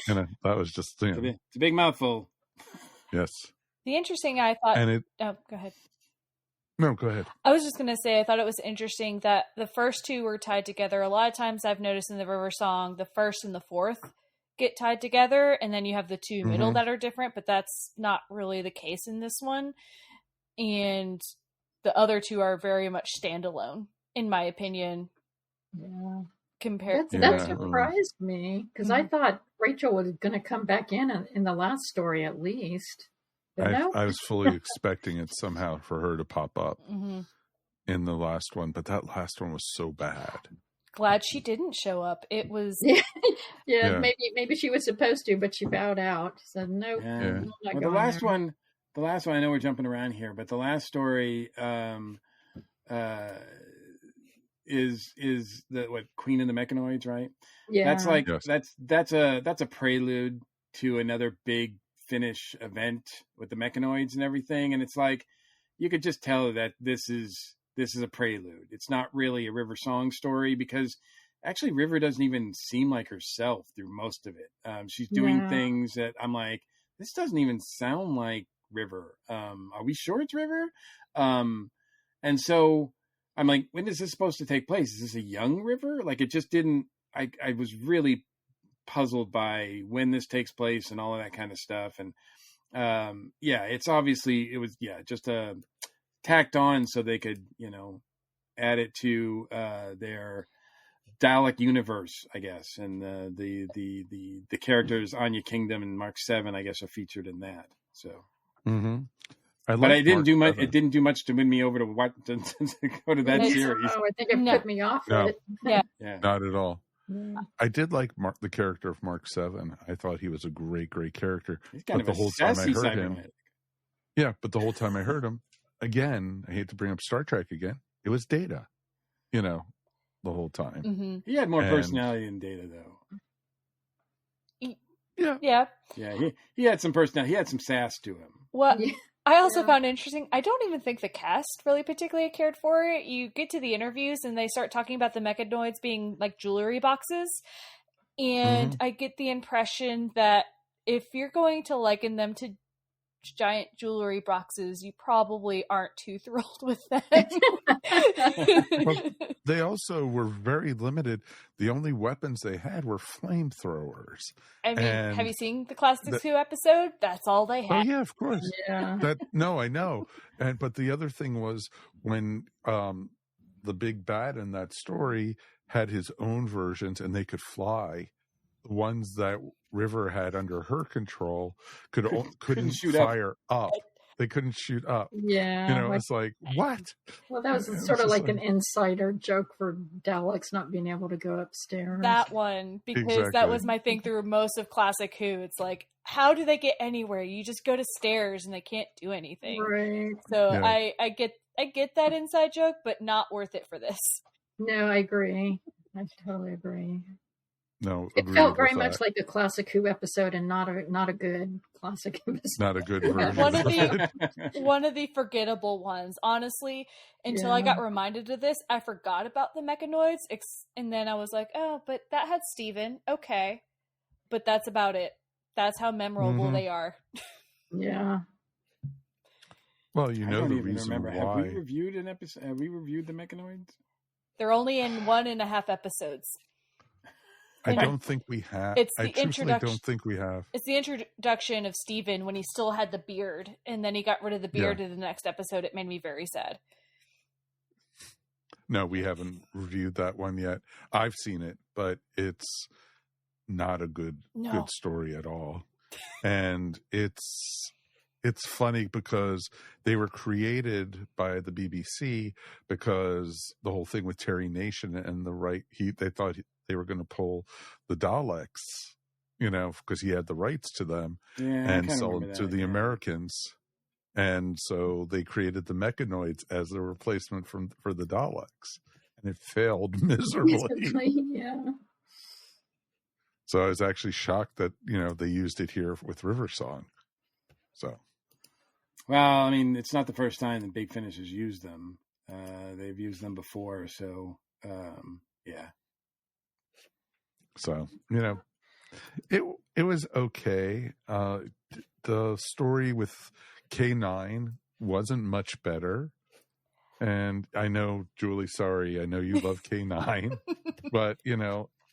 [SPEAKER 5] That was just,
[SPEAKER 8] it's a big mouthful.
[SPEAKER 5] Yes.
[SPEAKER 7] The interesting, I thought, go ahead.
[SPEAKER 5] No, go ahead.
[SPEAKER 7] I was just going to say, I thought it was interesting that the first two were tied together. A lot of times I've noticed in the River Song, the first and the fourth get tied together, and then you have the two middle
[SPEAKER 5] Mm-hmm.
[SPEAKER 7] that are different, but that's not really the case in this one. And the other two are very much standalone, in my opinion.
[SPEAKER 6] Yeah.
[SPEAKER 7] Compared,
[SPEAKER 6] That surprised me because I thought Rachel was going to come back in the last story at least. But no.
[SPEAKER 5] I was fully expecting it somehow for her to pop up in the last one, but that last one was so bad.
[SPEAKER 7] Glad she didn't show up. It was
[SPEAKER 6] yeah. Maybe she was supposed to, but she bowed out. Said nope.
[SPEAKER 8] Yeah. Well, the last one. I know we're jumping around here, but the last story is the Queen of the Mechanoids, right?
[SPEAKER 6] Yeah.
[SPEAKER 8] That's like that's a prelude to another big Finnish event with the Mechanoids and everything, and it's like you could just tell that this is a prelude. It's not really a River Song story because actually River doesn't even seem like herself through most of it. She's doing things that I'm like, this doesn't even sound like River. Are we sure it's River? And so I'm like, when is this supposed to take place? Is this a young River? Like, it just didn't. I was really puzzled by when this takes place and all of that kind of stuff. And it's obviously it was just tacked on so they could add it to their Dalek universe, I guess. And the characters Anya Kingdom and Mark 7, I guess, are featured in that. So.
[SPEAKER 5] Mm-hmm.
[SPEAKER 8] But it didn't do much. It didn't do much to win me over to go to that series.
[SPEAKER 6] I think it put me off of it.
[SPEAKER 7] Yeah,
[SPEAKER 5] not at all. I did like the character of Mark 7. I thought he was a great character.
[SPEAKER 8] He's kind
[SPEAKER 5] but
[SPEAKER 8] of
[SPEAKER 5] the whole time I heard him,
[SPEAKER 8] cybernetic.
[SPEAKER 5] but the whole time I heard him, again, I hate to bring up Star Trek again. It was Data, the whole time.
[SPEAKER 7] Mm-hmm.
[SPEAKER 8] He had more personality than Data, though.
[SPEAKER 7] Yeah.
[SPEAKER 8] He had some personality. He had some sass to him.
[SPEAKER 7] Well, I also found interesting. I don't even think the cast really particularly cared for it. You get to the interviews and they start talking about the Mechanoids being like jewelry boxes. And I get the impression that if you're going to liken them to giant jewelry boxes, you probably aren't too thrilled with them.
[SPEAKER 5] Well, they also were very limited. The only weapons they had were flamethrowers.
[SPEAKER 7] I mean, have you seen the Classics Who episode? That's all they had.
[SPEAKER 5] Oh yeah, of course.
[SPEAKER 6] Yeah.
[SPEAKER 5] I know. But the other thing was when the big bad in that story had his own versions and they could fly. The ones that River had under her control couldn't fire up. They couldn't shoot up.
[SPEAKER 6] Yeah.
[SPEAKER 5] It's like, what?
[SPEAKER 6] Well, that was sort of like an insider joke for Daleks not being able to go upstairs.
[SPEAKER 7] That one, because that was my thing through most of Classic Who. It's like, how do they get anywhere? You just go to stairs and they can't do anything.
[SPEAKER 6] Right.
[SPEAKER 7] So I get that inside joke, but not worth it for this.
[SPEAKER 6] No, I agree. I totally agree.
[SPEAKER 5] No,
[SPEAKER 6] it felt very much like a Classic Who episode and not a good Classic episode.
[SPEAKER 5] Not a good version.
[SPEAKER 7] One of the forgettable ones. Honestly, until I got reminded of this, I forgot about the Mechanoids, and then I was like, oh, but that had Steven. Okay. But that's about it. That's how memorable they are.
[SPEAKER 6] Yeah.
[SPEAKER 5] Well, the reason
[SPEAKER 8] remember.
[SPEAKER 5] why.
[SPEAKER 8] Have we reviewed an episode? Have we reviewed the Mechanoids?
[SPEAKER 7] They're only in 1.5 episodes.
[SPEAKER 5] I don't think we have. I truthfully don't think we have.
[SPEAKER 7] It's the introduction of Steven when he still had the beard, and then he got rid of the beard in the next episode. It made me very sad.
[SPEAKER 5] No, we haven't reviewed that one yet. I've seen it, but it's not a good story at all. And it's funny because they were created by the BBC because the whole thing with Terry Nation and they thought they were going to pull the Daleks, because he had the rights to them and sell them to the Americans. And so they created the Mechanoids as a replacement for the Daleks. And it failed miserably.
[SPEAKER 6] Yeah.
[SPEAKER 5] So I was actually shocked that, they used it here with River Song. So.
[SPEAKER 8] Well, I mean, it's not the first time that Big Finish has used them. They've used them before. So, yeah.
[SPEAKER 5] So, it was okay. The story with K9 wasn't much better. And I know, Julie, sorry, I know you love K9, but,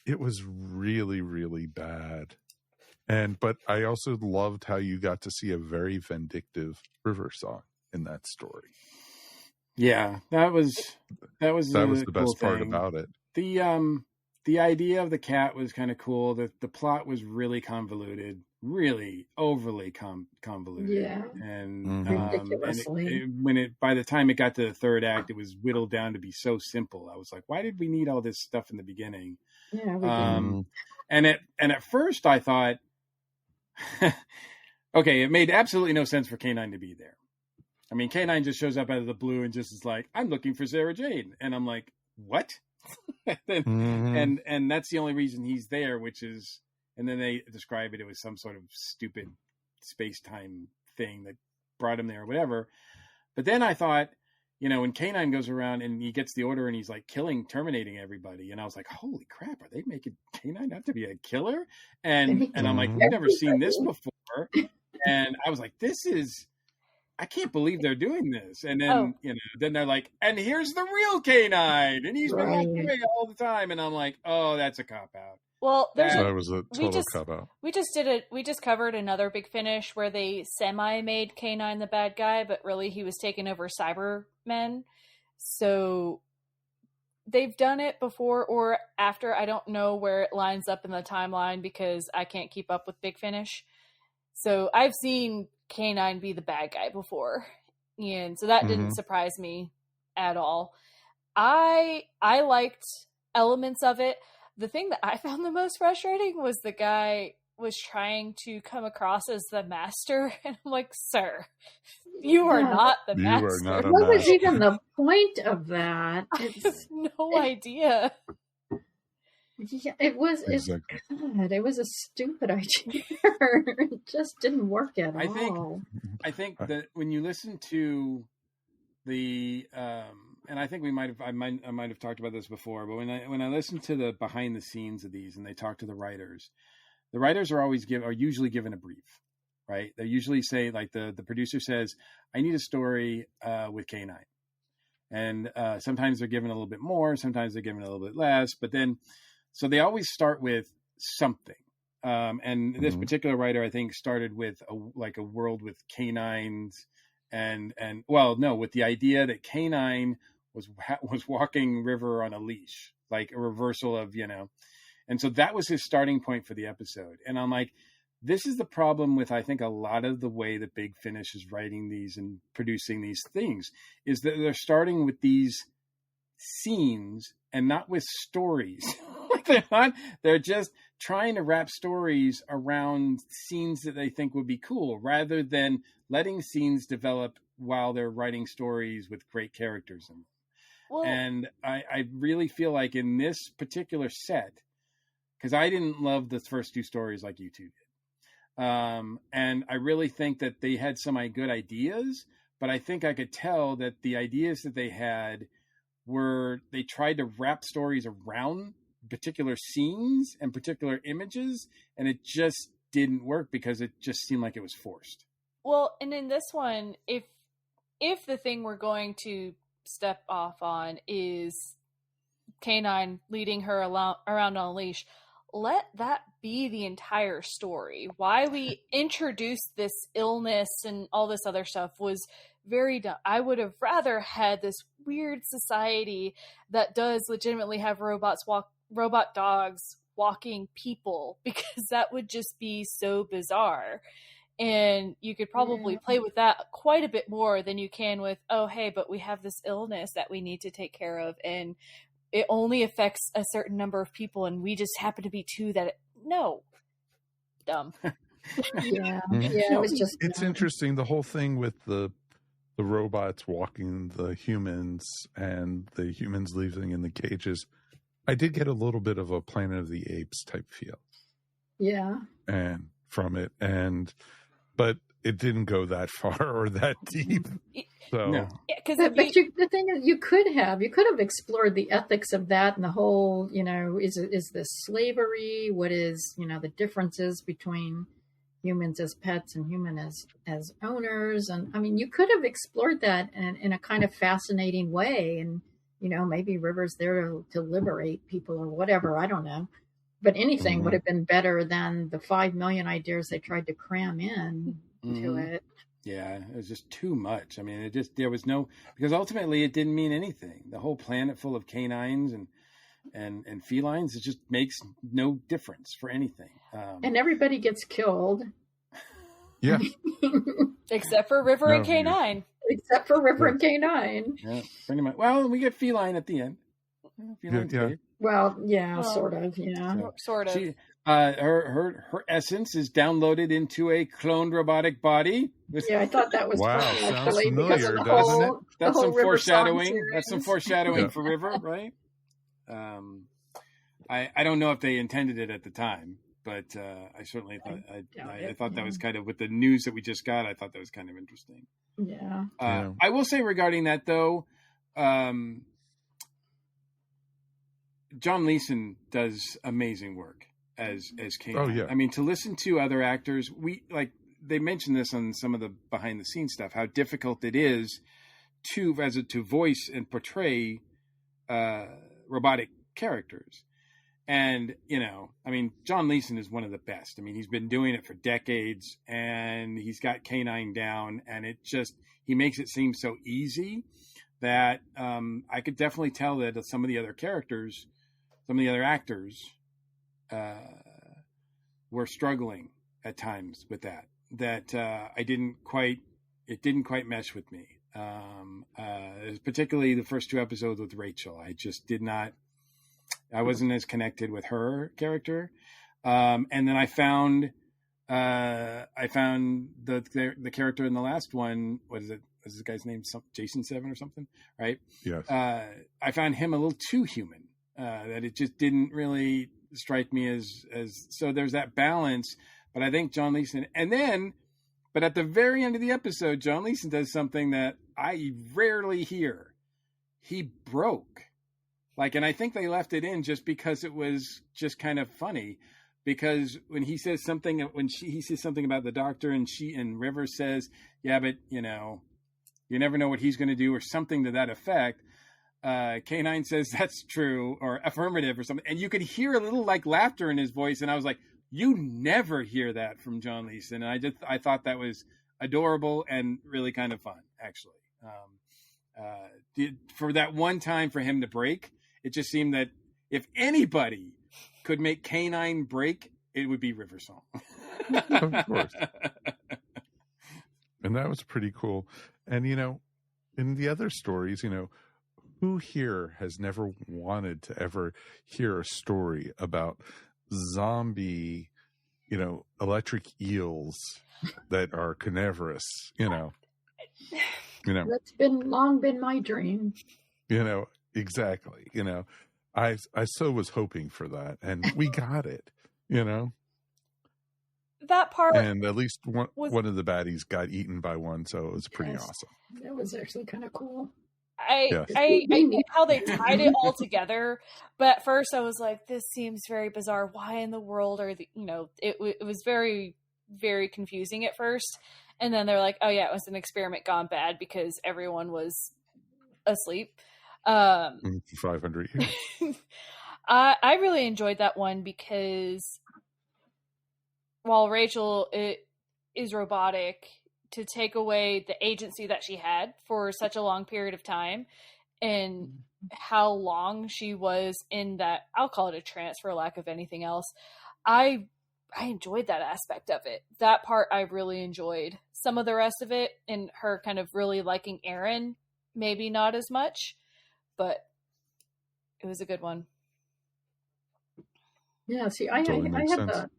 [SPEAKER 5] it was really, really bad. But I also loved how you got to see a very vindictive River song in that story.
[SPEAKER 8] Yeah, that was
[SPEAKER 5] the
[SPEAKER 8] cool
[SPEAKER 5] best part
[SPEAKER 8] thing.
[SPEAKER 5] about it.
[SPEAKER 8] The idea of the cat was kind of cool. The plot was really convoluted, really overly convoluted.
[SPEAKER 6] Yeah.
[SPEAKER 8] And,
[SPEAKER 6] ridiculously.
[SPEAKER 8] By the time it got to the third act, it was whittled down to be so simple. I was like, why did we need all this stuff in the beginning?
[SPEAKER 6] Yeah. We did.
[SPEAKER 8] And at first I thought, okay, it made absolutely no sense for K9 to be there. I mean, K9 just shows up out of the blue and just is like, I'm looking for Sarah Jane. And I'm like, what? And that's the only reason he's there, which is, and then they describe it was some sort of stupid space-time thing that brought him there or whatever. But then I thought, when K9 goes around and he gets the order and he's like terminating everybody. And I was like, holy crap, are they making K9 have to be a killer? And I'm like, we've never seen this before. And I was like, I can't believe they're doing this. And then, then they're like, and here's the real K9. And he's been that way all the time. And I'm like, oh, that's a cop-out.
[SPEAKER 7] Well,
[SPEAKER 5] that was a total cop-out.
[SPEAKER 7] We just covered another Big Finish where they semi-made K9 the bad guy, but really he was taking over Cybermen. So they've done it before or after. I don't know where it lines up in the timeline because I can't keep up with Big Finish. So I've seen K9 be the bad guy before, and so that didn't surprise me at all. I liked elements of it. The thing that I found the most frustrating was the guy was trying to come across as the master, and I'm like, sir, you are not the master.
[SPEAKER 5] You are not a
[SPEAKER 6] What
[SPEAKER 5] master.
[SPEAKER 6] was even the point of that?
[SPEAKER 7] I have no idea.
[SPEAKER 6] Yeah, it was.
[SPEAKER 5] Exactly.
[SPEAKER 6] It was a stupid idea. It just didn't work at all.
[SPEAKER 8] I think that when you listen to the, and I think I might have talked about this before, but when I listen to the behind the scenes of these and they talk to the writers are usually given a brief, right? They usually say, like the producer says, I need a story with K9, and sometimes they're given a little bit more, sometimes they're given a little bit less, but then. So they always start with something. And this particular writer, I think, started with a world with canines with the idea that K9 was walking River on a leash, like a reversal of, and so that was his starting point for the episode. And I'm like, this is the problem with, I think, a lot of the way that Big Finish is writing these and producing these things is that they're starting with these scenes and not with stories. They're just trying to wrap stories around scenes that they think would be cool rather than letting scenes develop while they're writing stories with great characters in them. Well, and I really feel like in this particular set, because I didn't love the first two stories like you two did. And I really think that they had some good ideas, but I think I could tell that the ideas that they had they tried to wrap stories around particular scenes and particular images, and it just didn't work because it just seemed like it was forced.
[SPEAKER 7] Well, and in this one, if the thing we're going to step off on is K9 leading her around on a leash, let that be the entire story. Why we introduced this illness and all this other stuff was very dumb. I would have rather had this weird society that does legitimately have robot dogs walking people, because that would just be so bizarre. And you could probably play with that quite a bit more than you can with, oh, hey, but we have this illness that we need to take care of, and it only affects a certain number of people, and we just happen to be two that no. Dumb.
[SPEAKER 6] It was just
[SPEAKER 5] it's interesting, the whole thing with the robots walking the humans and the humans living in the cages. I did get a little bit of a Planet of the Apes type feel.
[SPEAKER 6] Yeah.
[SPEAKER 5] And from it, but it didn't go that far or that deep. So,
[SPEAKER 8] no.
[SPEAKER 6] But the thing is, you could have explored the ethics of that and the whole, is this slavery? What is, the differences between humans as pets and humans as owners? And I mean, you could have explored that in a kind of fascinating way. And, maybe River's there to liberate people or whatever. I don't know. But anything would have been better than the 5 million ideas they tried to cram in to it.
[SPEAKER 8] Yeah, it was just too much. I mean, there was no, because ultimately it didn't mean anything. The whole planet full of canines and felines, it just makes no difference for anything.
[SPEAKER 6] And everybody gets killed.
[SPEAKER 5] Yeah.
[SPEAKER 7] Except for River and K9.
[SPEAKER 6] Except for River and K9.
[SPEAKER 8] Yeah, pretty much. Well, we get feline at the end.
[SPEAKER 5] Yeah.
[SPEAKER 6] Well, yeah, sort of. Yeah,
[SPEAKER 7] sort of.
[SPEAKER 8] Her essence is downloaded into a cloned robotic body.
[SPEAKER 6] Yeah, I thought that was
[SPEAKER 5] wow.
[SPEAKER 6] funny,
[SPEAKER 5] Sounds
[SPEAKER 6] actually,
[SPEAKER 5] familiar, doesn't it?
[SPEAKER 8] That's some foreshadowing. That's some foreshadowing
[SPEAKER 5] Yeah.
[SPEAKER 8] for River, right? I don't know if they intended it at the time, but I certainly thought I thought that was kind of, with the news that we just got, I thought that was kind of interesting.
[SPEAKER 6] Yeah.
[SPEAKER 8] I will say regarding that though, John Leeson does amazing work as K9.
[SPEAKER 5] Oh, yeah.
[SPEAKER 8] I mean, to listen to other actors, they mentioned this on some of the behind the scenes stuff, how difficult it is to voice and portray robotic characters. And, I mean, John Leeson is one of the best. I mean, he's been doing it for decades, and he's got K9 down, and he makes it seem so easy that I could definitely tell that some of the other actors were struggling at times with that it didn't quite mesh with me. Particularly the first 2 episodes with Rachel. I wasn't as connected with her character. And then I found the character in the last one. What is it? Is this guy's name Jason 7 or something? Right.
[SPEAKER 5] Yes.
[SPEAKER 8] I found him a little too human, that it just didn't really strike me as, so there's that balance. But I think John Leeson, but at the very end of the episode, John Leeson does something that I rarely hear. He broke. And I think they left it in just because it was just kind of funny, because when he says something, he says something about the doctor, and River says, yeah, but you never know what he's going to do, or something to that effect. K9 says that's true, or affirmative, or something. And you could hear a little laughter in his voice. And I was like, you never hear that from John Leeson. And I thought that was adorable and really kind of fun, actually. For that one time for him to break, it just seemed that if anybody could make K9 break, it would be River Song.
[SPEAKER 5] Of course. And that was pretty cool. And, in the other stories, who here has never wanted to ever hear a story about zombie, electric eels that are carnivorous,
[SPEAKER 6] That's long been my dream.
[SPEAKER 5] Exactly. I so was hoping for that, and we got it,
[SPEAKER 7] That part,
[SPEAKER 5] and at least one of the baddies got eaten by one, so it was pretty awesome.
[SPEAKER 6] That was actually kind of cool.
[SPEAKER 7] I knew how they tied it all together, but at first I was like, this seems very bizarre. Why in the world are it was very, very confusing at first. And then they're like, oh yeah, it was an experiment gone bad because everyone was asleep.
[SPEAKER 5] 500 years.
[SPEAKER 7] I really enjoyed that one because while Rachel is robotic, to take away the agency that she had for such a long period of time, and how long she was in that, I'll call it a trance for lack of anything else. I enjoyed that aspect of it. That part I really enjoyed. Some of the rest of it, and her kind of really liking Aaron, maybe not as much, but it was a good one.
[SPEAKER 6] Yeah, see, I had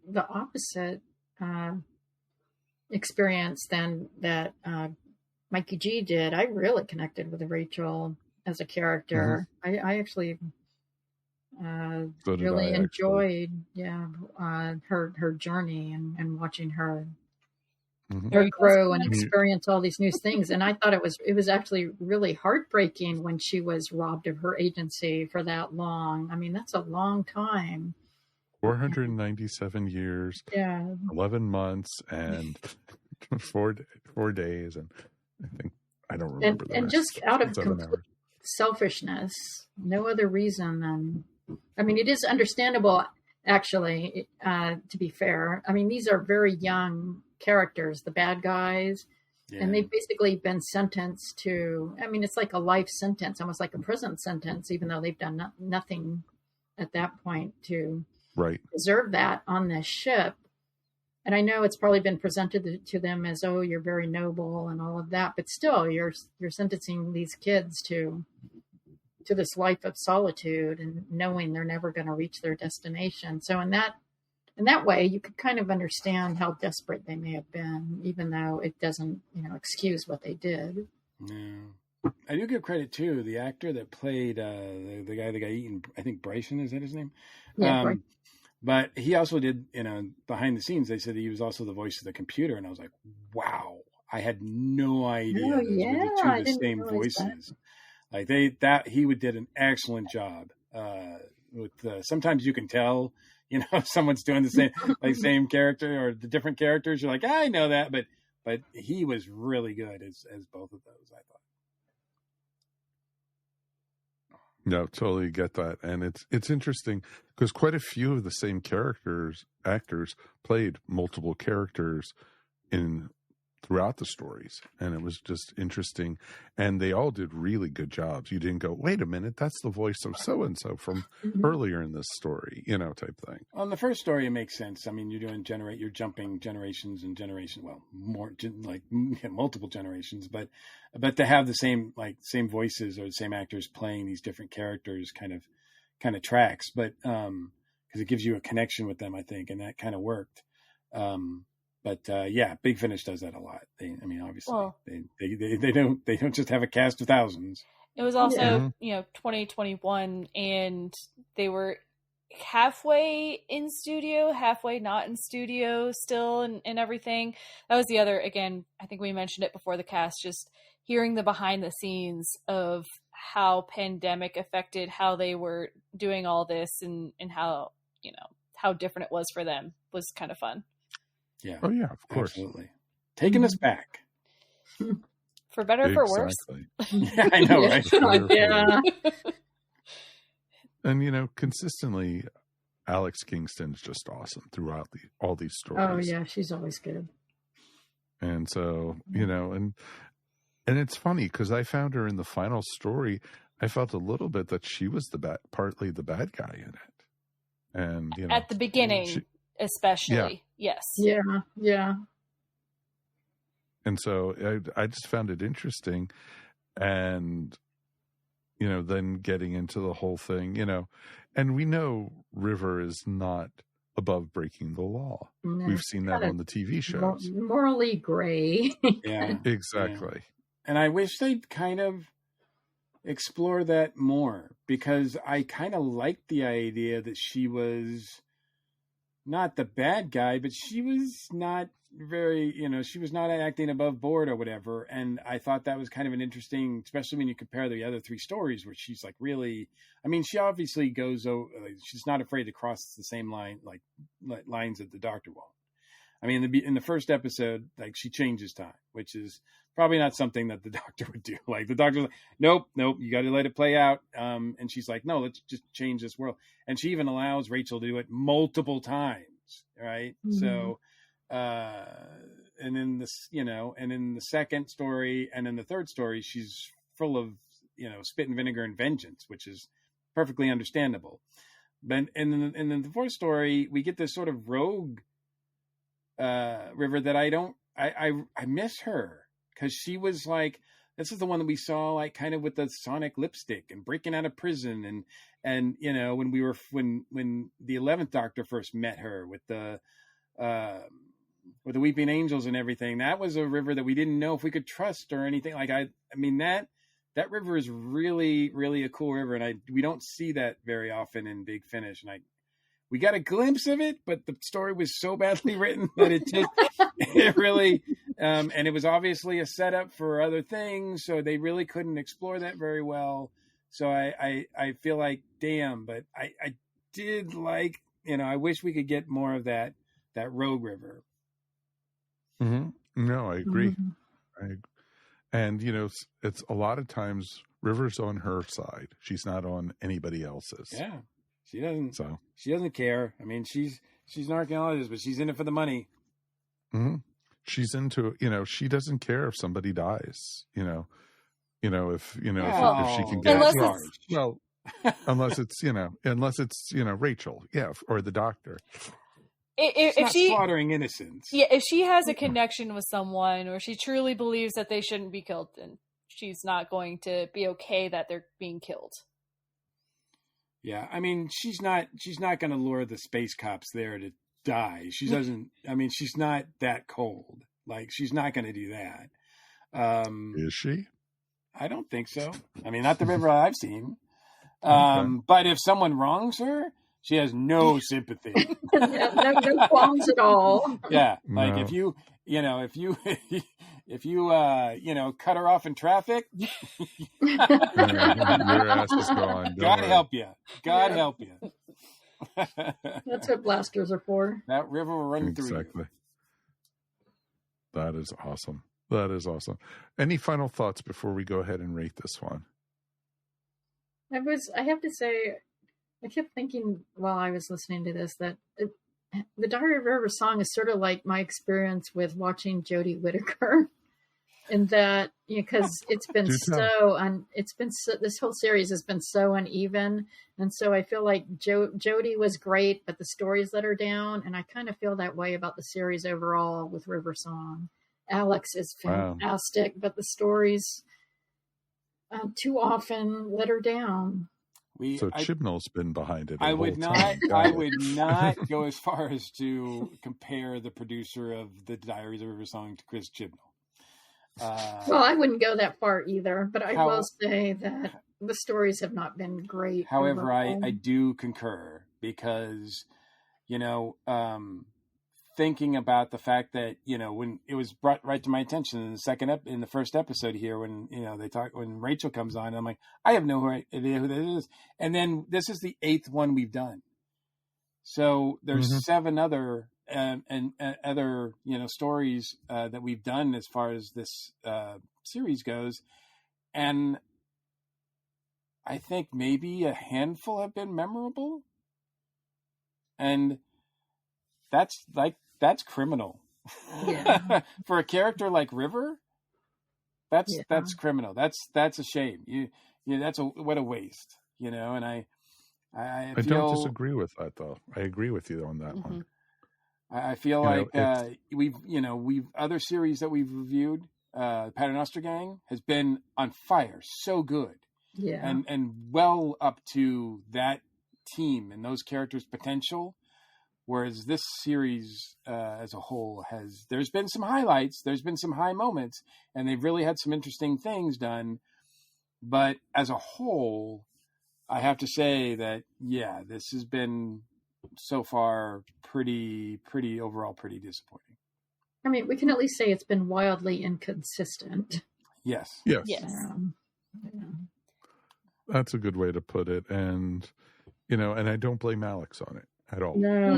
[SPEAKER 6] the opposite experience than that Mikey G did. I really connected with Rachel as a character. Mm-hmm. I actually really enjoyed her journey and watching her grow and experience all these new things. And I thought it was actually really heartbreaking when she was robbed of her agency for that long. I mean, that's a long time.
[SPEAKER 5] 497 years, 11 months, and 4 days, and I don't remember.
[SPEAKER 6] And just out of complete selfishness, no other reason than, I mean, it is understandable actually, to be fair. I mean, these are very young characters, the bad guys, and they've basically been sentenced to, I mean, it's like a life sentence, almost like a prison sentence, even though they've done nothing at that point to deserve that on this ship. And I know it's probably been presented to them as, oh, you're very noble and all of that, but still you're sentencing these kids to this life of solitude and knowing they're never going to reach their destination. So in that way, you could kind of understand how desperate they may have been, even though it doesn't, excuse what they did.
[SPEAKER 8] Yeah. I do give credit too. The actor that played the guy that got eaten, I think Bryson, is that his name?
[SPEAKER 6] Yeah, right.
[SPEAKER 8] But he also did, behind the scenes, they said he was also the voice of the computer. And I was like, wow, I had no idea those were the two of the same voices. Like he did an excellent job. With sometimes you can tell, if someone's doing the same character or the different characters. You're like, I know that, but he was really good as both of those, I thought.
[SPEAKER 5] No, totally get that. And it's interesting because quite a few of the same actors played multiple characters throughout the stories. And it was just interesting. And they all did really good jobs. You didn't go, wait a minute, that's the voice of so-and-so from earlier in this story, type thing.
[SPEAKER 8] On the first story, it makes sense. I mean, you're jumping generations and generations. Well, more like multiple generations, but to have the same voices or the same actors playing these different characters kind of tracks, but because it gives you a connection with them, I think, and that kind of worked. But Big Finish does that a lot. Obviously, they don't just have a cast of thousands.
[SPEAKER 7] It was also 2021, and they were halfway in studio, halfway not in studio still, and everything. That was the other. Again, I think we mentioned it before the cast. Just hearing the behind the scenes of how pandemic affected how they were doing all this, and how how different it was for them was kind of fun.
[SPEAKER 8] Yeah.
[SPEAKER 5] Oh yeah, of course.
[SPEAKER 8] Absolutely. Taking us back.
[SPEAKER 7] For better or for worse.
[SPEAKER 8] Yeah, I know, right?
[SPEAKER 6] Yeah.
[SPEAKER 5] And consistently Alex Kingston's just awesome throughout all these stories.
[SPEAKER 6] Oh yeah, she's always good.
[SPEAKER 5] And so, and it's funny because I found her in the final story. I felt a little bit that she was partly the bad guy in it. And
[SPEAKER 7] at the beginning, especially. Yes.
[SPEAKER 6] Yeah.
[SPEAKER 5] And so I just found it interesting. And, then getting into the whole thing, and we know River is not above breaking the law.
[SPEAKER 6] No,
[SPEAKER 5] we've seen that on the TV shows.
[SPEAKER 6] Morally gray.
[SPEAKER 5] Yeah, exactly.
[SPEAKER 8] Yeah. And I wish they'd kind of explore that more, because I kind of liked the idea that she was not the bad guy, but she was not very, she was not acting above board or whatever. And I thought that was kind of an interesting, especially when you compare the other three stories where she's like really, she obviously goes, she's not afraid to cross the same lines that the Doctor won't. In the first episode, she changes time, which is probably not something that the Doctor would do. Like the Doctor's like, nope, you got to let it play out. And she's like, no, let's just change this world. And she even allows Rachel to do it multiple times, right? Mm-hmm. So, and in this, and in the second story and in the third story, she's full of, spit and vinegar and vengeance, which is perfectly understandable. But and then the fourth story, we get this sort of rogue River that I miss her, because she was like, this is the one that we saw kind of with the sonic lipstick and breaking out of prison and when the 11th Doctor first met her with the Weeping Angels and everything. That was a River that we didn't know if we could trust or anything. That River is really, really a cool River, and we don't see that very often in Big Finish. And we got a glimpse of it, but the story was so badly written that it really, and it was obviously a setup for other things, so they really couldn't explore that very well. So I feel like, damn, but I did like, I wish we could get more of that rogue River.
[SPEAKER 5] Mm-hmm. No, I agree. Mm-hmm. And it's a lot of times River's on her side. She's not on anybody else's.
[SPEAKER 8] Yeah. She doesn't.
[SPEAKER 5] So
[SPEAKER 8] she doesn't care. I mean, she's an archaeologist, but she's in it for the money.
[SPEAKER 5] mm-hmm. She's into, she doesn't care if somebody dies, if she can get unless it's Rachel, or the doctor.
[SPEAKER 7] If she
[SPEAKER 8] slaughtering innocents.
[SPEAKER 7] Yeah, if she has a connection with someone, or she truly believes that they shouldn't be killed, then she's not going to be okay that they're being killed.
[SPEAKER 8] Yeah, I mean, she's not going to lure the space cops there to die. She doesn't. I mean, she's not that cold. Like, she's not going to do that.
[SPEAKER 5] Is she?
[SPEAKER 8] I don't think so. I mean, not the river I've seen.
[SPEAKER 5] Okay.
[SPEAKER 8] But if someone wrongs her, she has no sympathy.
[SPEAKER 6] no qualms at all.
[SPEAKER 8] Yeah, like
[SPEAKER 5] No.
[SPEAKER 8] if you cut her off in traffic,
[SPEAKER 5] Your ass is gone.
[SPEAKER 8] God help you. God help you.
[SPEAKER 6] That's what blasters are for.
[SPEAKER 8] That river will run through you.
[SPEAKER 5] Exactly. That is awesome. That is awesome. Any final thoughts before we go ahead and rate this one?
[SPEAKER 6] I have to say, I kept thinking while I was listening to this that the Diary of a River Song is sort of like my experience with watching Jodie Whittaker, in that, because it's been this whole series has been so uneven, and so I feel like Jodie was great, but the stories let her down, and I kind of feel that way about the series overall with River Song. Alex is fantastic, but the stories too often let her down.
[SPEAKER 5] Chibnall's been behind it.
[SPEAKER 8] I would not go as far as to compare the producer of the Diaries of River Song to Chris Chibnall.
[SPEAKER 6] Well, I wouldn't go that far either, but I will say that the stories have not been great.
[SPEAKER 8] However, I do concur, because, thinking about the fact that, when it was brought right to my attention in the first episode here, when, when Rachel comes on, I'm like, I have no idea who that is. And then this is the 8th one we've done. So there's 7 other other stories that we've done as far as this series goes, and I think maybe a handful have been memorable, and that's criminal.
[SPEAKER 6] Yeah.
[SPEAKER 8] For a character like River, that's criminal. That's a shame. What a waste. And I
[SPEAKER 5] don't disagree with that, though. I agree with you on that one.
[SPEAKER 8] I feel we've other series that we've reviewed, Paternoster Gang has been on fire, so good, and well up to that team and those characters' potential. Whereas this series as a whole there's been some highlights, there's been some high moments, and they've really had some interesting things done. But as a whole, I have to say that this has been, so far, pretty overall pretty disappointing.
[SPEAKER 6] I mean, we can at least say it's been wildly inconsistent.
[SPEAKER 8] Yes.
[SPEAKER 5] That's a good way to put it. And, and I don't blame Alex on it at all.
[SPEAKER 6] No.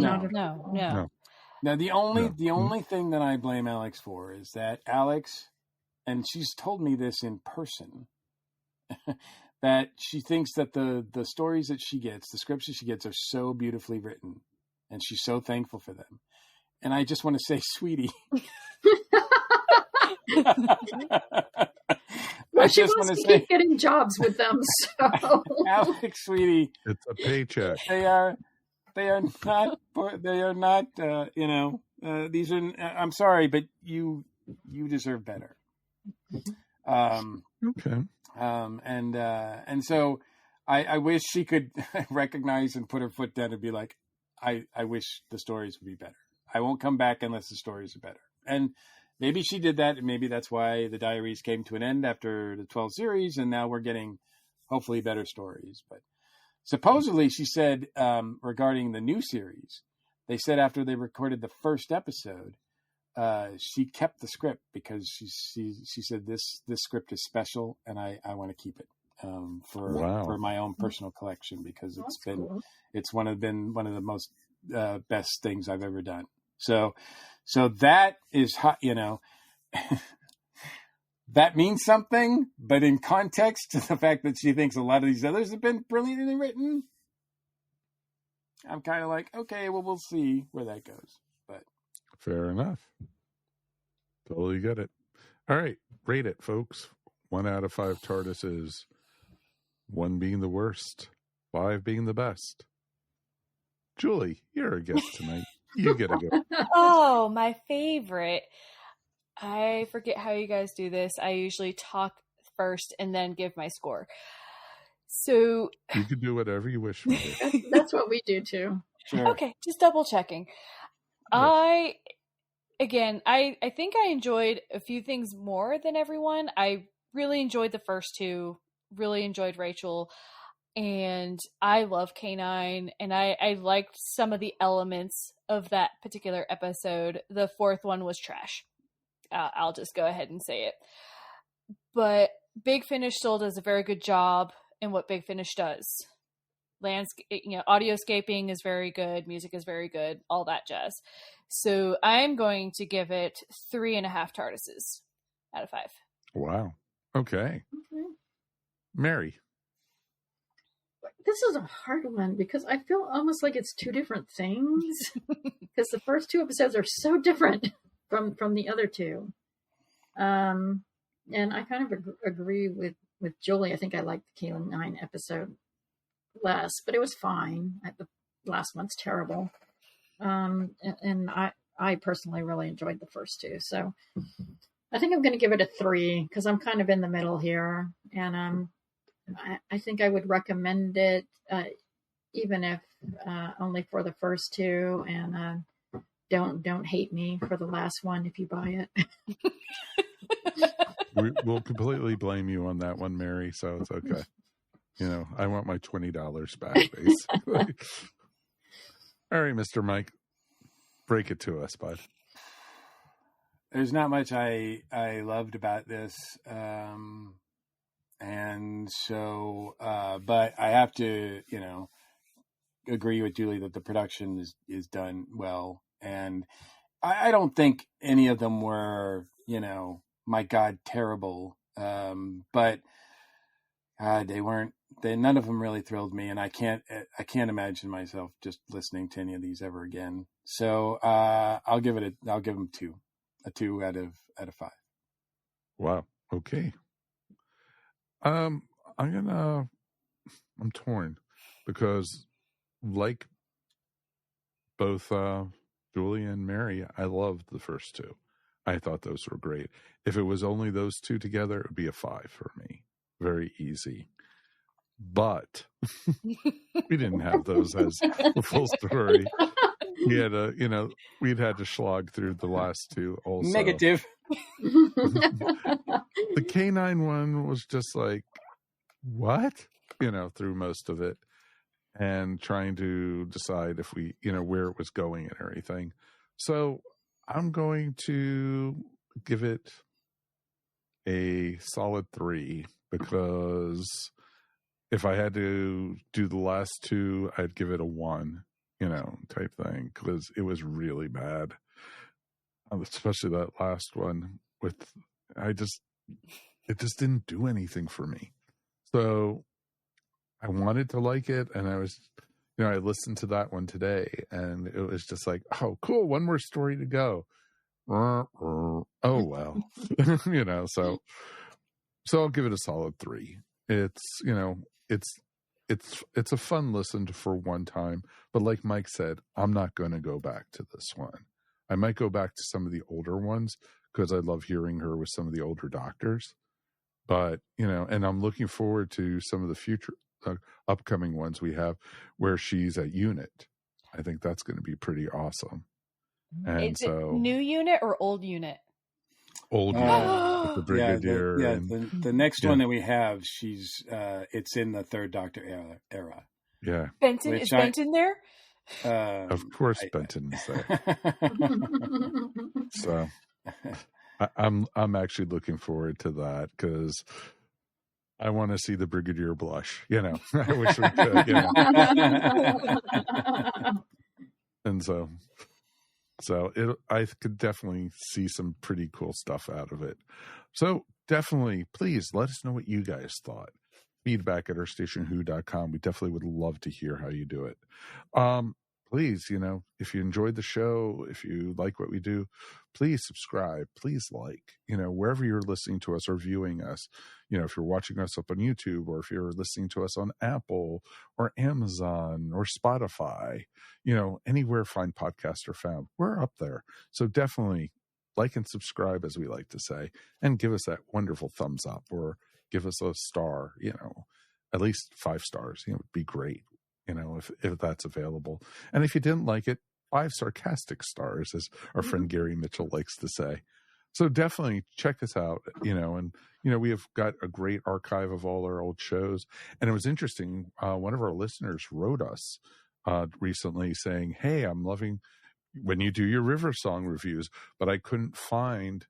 [SPEAKER 8] Now, the only thing that I blame Alex for is that Alex, and she's told me this in person, that she thinks that the stories that she gets, the scripts that she gets, are so beautifully written, and she's so thankful for them. And I just want to say, sweetie.
[SPEAKER 6] Well, she wants to keep getting jobs with them. So,
[SPEAKER 8] Alex, sweetie,
[SPEAKER 5] it's a paycheck.
[SPEAKER 8] They are not. These are. I'm sorry, but you deserve better.
[SPEAKER 5] Okay.
[SPEAKER 8] And so I wish she could recognize and put her foot down and be like, I wish the stories would be better. I won't come back unless the stories are better. And maybe she did that, and maybe that's why the Diaries came to an end after the 12 series, and now we're getting hopefully better stories. But supposedly she said, regarding the new series, they said after they recorded the first episode, she kept the script because she said this script is special, and I want to keep it for my own personal collection, because it's one of the most best things I've ever done. So that is hot, that means something, but in context to the fact that she thinks a lot of these others have been brilliantly written, I'm kind of like, okay, well, we'll see where that goes. But
[SPEAKER 5] fair enough. Totally get it. All right, rate it, folks. 1 out of 5 TARDISes. 1 being the worst, 5 being the best. Julie, you're a guest tonight. You get a go.
[SPEAKER 7] Oh, my favorite. I forget how you guys do this. I usually talk first and then give my score. So
[SPEAKER 5] you can do whatever you wish.
[SPEAKER 6] That's what we do too.
[SPEAKER 8] Sure.
[SPEAKER 7] Okay, just double checking. Yes. I think I enjoyed a few things more than everyone. I really enjoyed the first 2, really enjoyed Rachel, and I love K9, and I liked some of the elements of that particular episode. The 4th one was trash. I'll just go ahead and say it. But Big Finish still does a very good job in what Big Finish does. Audioscaping is very good, music is very good, all that jazz. So I'm going to give it 3.5 TARDISes out of 5.
[SPEAKER 5] Wow. Okay. Mary.
[SPEAKER 6] This is a hard one because I feel almost like it's 2 different things. Because the first 2 episodes are so different from the other 2. And I kind of agree with Julie. I think I liked the K9 episode less, but it was fine. The last one's terrible. And I personally really enjoyed the first 2. So I think I'm going to give it a 3 because I'm kind of in the middle here. And I think I would recommend it, even if only for the first 2. And don't hate me for the last one if you buy it.
[SPEAKER 5] We'll completely blame you on that one, Mary. So it's okay. I want my $20 back, basically. All right, Mr. Mike, break it to us, bud.
[SPEAKER 8] There's not much I loved about this. And so, but I have to, agree with Julie that the production is done well. And I don't think any of them were, my God, terrible. But none of them really thrilled me. And I can't imagine myself just listening to any of these ever again. So, I'll give them 2, a 2 out of 5.
[SPEAKER 5] Wow. Okay. I'm torn because like both Julie and Mary, I loved the first 2. I thought those were great. If it was only those 2 together, it would be a 5 for me. Very easy. But we didn't have those as the full story. We had we'd had to slog through the last 2 also.
[SPEAKER 8] Negative.
[SPEAKER 5] The K9 one was just like, what? Through most of it, and trying to decide if we, where it was going and everything. So I'm going to give it a solid 3 because if I had to do the last 2, I'd give it a 1, type thing, because it was really bad. Especially that last one it just didn't do anything for me. So I wanted to like it, and I was, I listened to that one today, and it was just like, oh, cool, one more story to go. Oh well, So I'll give it a solid 3. It's, it's a fun listen for one time, but like Mike said, I'm not going to go back to this one. I might go back to some of the older ones because I love hearing her with some of the older doctors. But, and I'm looking forward to some of the future upcoming ones we have where she's at unit. I think that's going to be pretty awesome. And
[SPEAKER 7] is it new unit or old unit?
[SPEAKER 5] Old unit with the Brigadier.
[SPEAKER 8] The next one that we have, she's it's in the 3rd Doctor era.
[SPEAKER 5] Yeah.
[SPEAKER 7] Benton, is Benton there?
[SPEAKER 5] Of course, Benton is there. So I'm actually looking forward to that because I want to see the Brigadier blush. I wish we could. And so I could definitely see some pretty cool stuff out of it. So definitely, please let us know what you guys thought. feedback@ourstationwho.com. We definitely would love to hear how you do it. Please, if you enjoyed the show, if you like what we do, please subscribe, please wherever you're listening to us or viewing us, if you're watching us up on YouTube, or if you're listening to us on Apple or Amazon or Spotify, anywhere fine podcasts are found, we're up there. So definitely like and subscribe, as we like to say, and give us that wonderful thumbs up, or give us a star, at least 5 stars, would be great. If that's available. And if you didn't like it, 5 sarcastic stars, as our friend Gary Mitchell likes to say. So definitely check us out, and, we have got a great archive of all our old shows. And it was interesting. One of our listeners wrote us recently saying, hey, I'm loving when you do your River Song reviews, but I couldn't find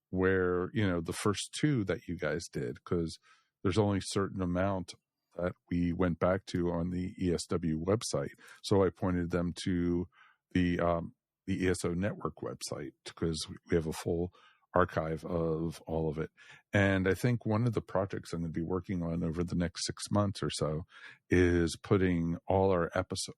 [SPEAKER 5] where, the first 2 that you guys did, because there's only a certain amount that we went back to on the ESW website. So I pointed them to the ESO Network website, because we have a full archive of all of it. And I think one of the projects I'm going to be working on over the next 6 months or so is putting all our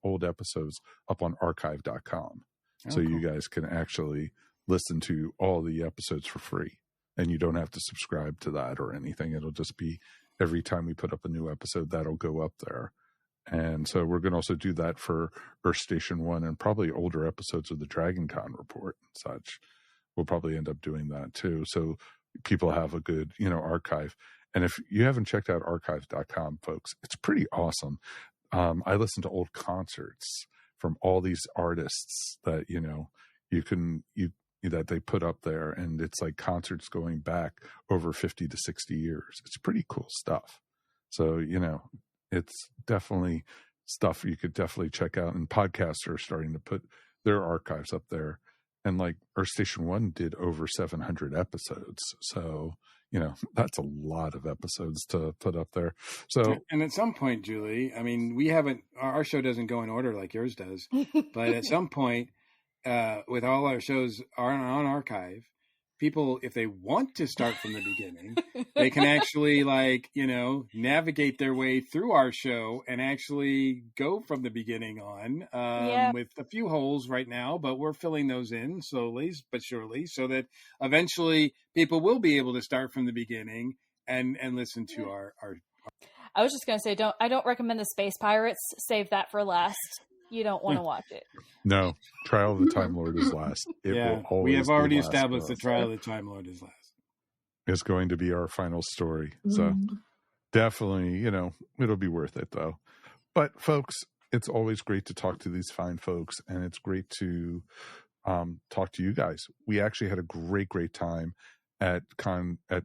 [SPEAKER 5] old episodes up on archive.com. So cool. You guys can actually listen to all the episodes for free, and you don't have to subscribe to that or anything. It'll just be every time we put up a new episode, that'll go up there. And so we're going to also do that for Earth Station 1 and probably older episodes of the Dragon Con report and such. We'll probably end up doing that too. So people have a good, archive. And if you haven't checked out archive.com, folks, it's pretty awesome. I listen to old concerts from all these artists that, that they put up there, and it's like concerts going back over 50 to 60 years. It's pretty cool stuff. So, it's definitely stuff you could definitely check out, and podcasts are starting to put their archives up there. And like Earth Station 1 did over 700 episodes. So, that's a lot of episodes to put up there. So,
[SPEAKER 8] and at some point, Julie, I mean, our show doesn't go in order like yours does, but at some point, with all our shows on archive, people, if they want to start from the beginning, they can actually navigate their way through our show and actually go from the beginning on, with a few holes right now, but we're filling those in slowly but surely, so that eventually people will be able to start from the beginning and listen to our.
[SPEAKER 7] I was just going to say, I don't recommend the Space Pirates. Save that for last. You don't want to watch it.
[SPEAKER 5] No, Trial of the Time Lord is last.
[SPEAKER 8] We have already established the Trial of the Time Lord is last.
[SPEAKER 5] It's going to be our final story. So definitely, it'll be worth it though. But folks, it's always great to talk to these fine folks, and it's great to talk to you guys. We actually had a great time at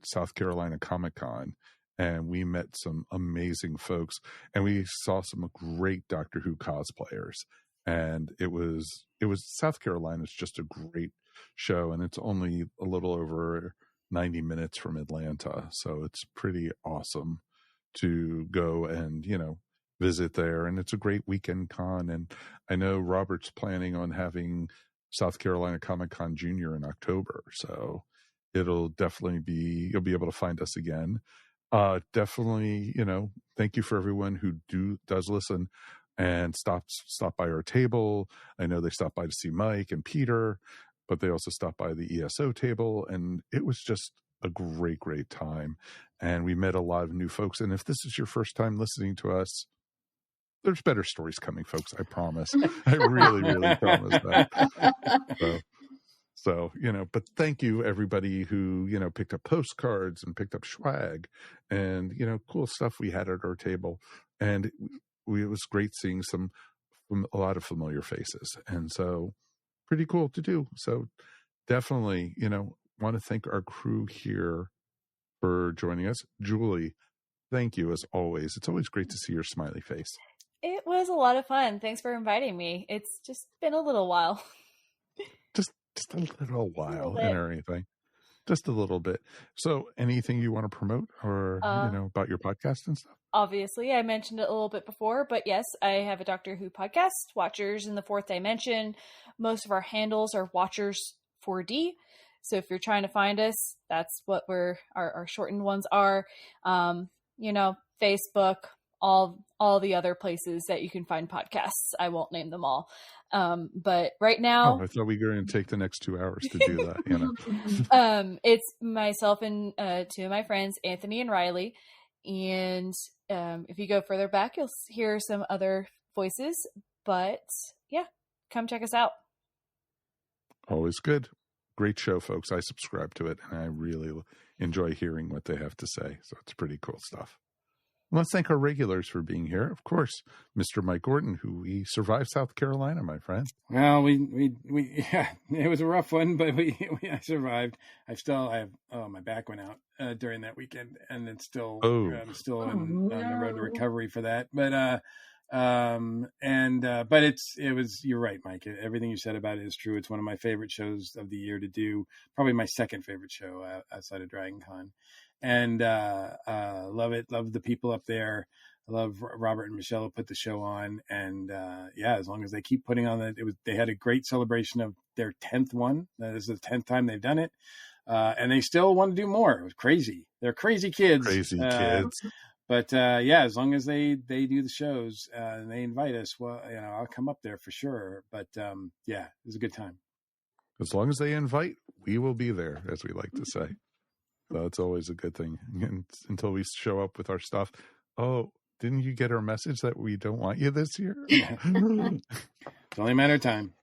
[SPEAKER 5] South Carolina Comic Con. And we met some amazing folks, and we saw some great Doctor Who cosplayers. And it was South Carolina's just a great show, and it's only a little over 90 minutes from Atlanta. So it's pretty awesome to go and, visit there. And it's a great weekend con. And I know Robert's planning on having South Carolina Comic Con Junior in October. So it'll definitely you'll be able to find us again. Definitely, thank you for everyone who does listen and stop by our table. I know they stopped by to see Mike and Peter, but they also stopped by the ESO table, and it was just a great time. And we met a lot of new folks. And if this is your first time listening to us, there's better stories coming, folks. I promise. I really promise that. So, but thank you everybody who, picked up postcards and picked up swag and, cool stuff we had at our table. And it was great seeing a lot of familiar faces. And so pretty cool to do. So definitely, want to thank our crew here for joining us. Julie, thank you as always. It's always great to see your smiley face.
[SPEAKER 7] It was a lot of fun. Thanks for inviting me. It's just been a little while.
[SPEAKER 5] Just a little while and everything. Just a little bit. So anything you want to promote or, about your podcast and stuff?
[SPEAKER 7] Obviously, I mentioned it a little bit before, but yes, I have a Doctor Who podcast, Watchers in the Fourth Dimension. Most of our handles are Watchers 4D. So if you're trying to find us, that's what our shortened ones are. Facebook, all the other places that you can find podcasts. I won't name them all. But right now,
[SPEAKER 5] I thought we were going to take the next 2 hours to do that.
[SPEAKER 7] It's myself and two of my friends, Anthony and Riley. And if you go further back, you'll hear some other voices. But yeah, come check us out.
[SPEAKER 5] Always good. Great show, folks. I subscribe to it, and I really enjoy hearing what they have to say. So it's pretty cool stuff. Let's thank our regulars for being here. Of course, Mr. Mike Gordon, who we survived South Carolina, my friend.
[SPEAKER 8] Well, yeah, it was a rough one, but I survived. My back went out during that weekend, and it's still, I'm still on the road to recovery for that. But you're right, Mike. Everything you said about it is true. It's one of my favorite shows of the year to do. Probably my second favorite show outside of Dragon Con. And love it. Love the people up there. I love Robert and Michelle who put the show on. And as long as they keep putting on that, they had a great celebration of their 10th one. This is the 10th time they've done it. And they still want to do more. It was crazy. They're crazy kids. But as long as they do the shows and they invite us, well, I'll come up there for sure. But it was a good time.
[SPEAKER 5] As long as they invite, we will be there, as we like to say. So it's always a good thing until we show up with our stuff. Oh, didn't you get our message that we don't want you this year?
[SPEAKER 8] It's only a matter of time.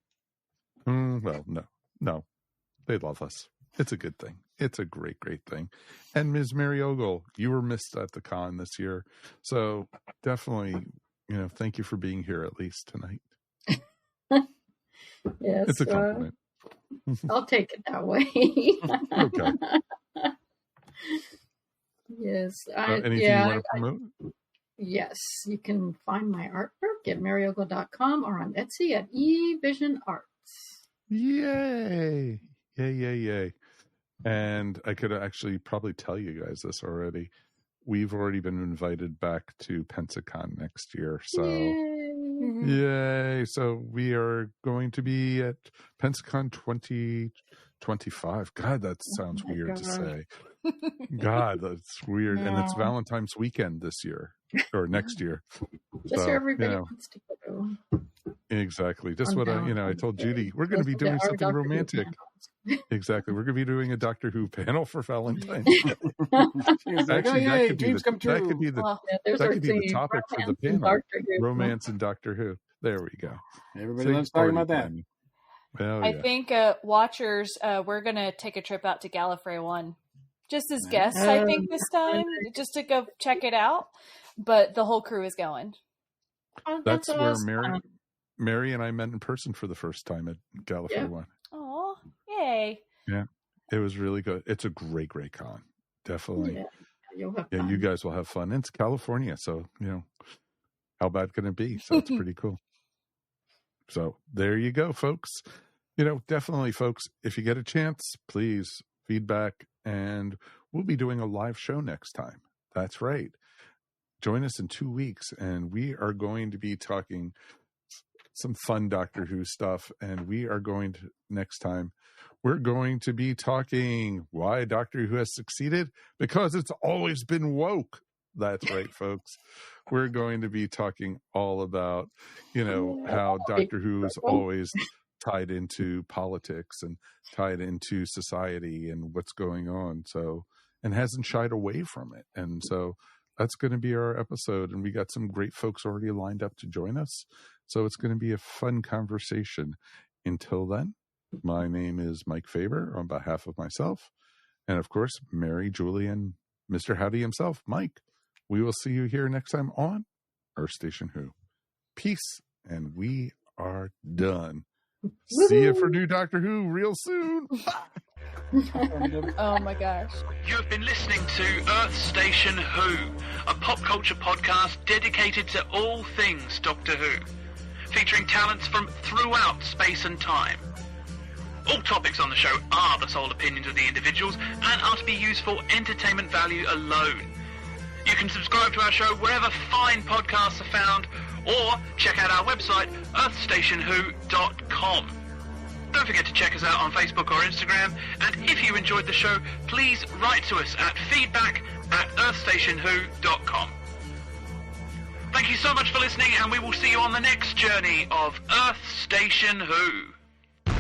[SPEAKER 5] Well, no, they love us. It's a good thing. It's a great, great thing. And Ms. Mary Ogle, you were missed at the con this year. So definitely, thank you for being here at least tonight.
[SPEAKER 6] Yes.
[SPEAKER 5] It's a compliment.
[SPEAKER 6] I'll take it that way.
[SPEAKER 5] Okay.
[SPEAKER 6] Yes.
[SPEAKER 5] Anything you want to promote?
[SPEAKER 6] Yes. You can find my artwork at maryogle.com or on Etsy at eVision Arts.
[SPEAKER 5] Yay. Yay. And I could actually probably tell you guys this already. We've already been invited back to Pensacon next year. So yay. So we are going to be at Pensacon 2025. God, that sounds weird to say. God, that's weird. And it's Valentine's weekend this year or next year.
[SPEAKER 6] Just so everybody wants to go.
[SPEAKER 5] Exactly. Just what I told Judy, we're going to be doing something romantic. Exactly. We're going to be doing a Doctor Who panel for Valentine's. Actually, that could be the topic for the panel. Romance and Doctor Who. There we go.
[SPEAKER 8] Everybody loves talking about that.
[SPEAKER 5] Well,
[SPEAKER 7] I think watchers, we're going to take a trip out to Gallifrey 1. Just as guests, I think, this time, just to go check it out. But the whole crew is going.
[SPEAKER 5] That's where Mary and I met in person for the first time at Gallifrey 1.
[SPEAKER 7] Oh, yay.
[SPEAKER 5] Yeah, it was really good. It's a great, great con. Definitely.
[SPEAKER 6] Yeah, you'll have fun.
[SPEAKER 5] You guys will have fun. And it's California, so, how bad can it be? So it's pretty cool. So there you go, folks. Definitely, folks, if you get a chance, please feedback, and we'll be doing a live show next time. That's right. Join us in 2 weeks, and we are going to be talking some fun Doctor Who stuff, and we're going to be talking why Doctor Who has succeeded, because it's always been woke. That's right, folks. We're going to be talking all about, how Doctor Who is always tied into politics and tied into society and what's going on. So, and hasn't shied away from it. And so that's going to be our episode. And we got some great folks already lined up to join us. So it's going to be a fun conversation. Until then, my name is Mike Faber on behalf of myself. And of course, Mary, Julie, and Mr. Howdy himself, Mike. We will see you here next time on Earth Station Who. Peace. And we are done. See you for new Doctor Who real soon.
[SPEAKER 7] Oh my gosh.
[SPEAKER 4] You have been listening to Earth Station Who, a pop culture podcast dedicated to all things Doctor Who, featuring talents from throughout space and time. All topics on the show are the sole opinions of the individuals and are to be used for entertainment value alone. You can subscribe to our show wherever fine podcasts are found, or check out our website, earthstationwho.com. Don't forget to check us out on Facebook or Instagram, and if you enjoyed the show, please write to us at feedback at earthstationwho.com. Thank you so much for listening, and we will see you on the next journey of Earth Station Who.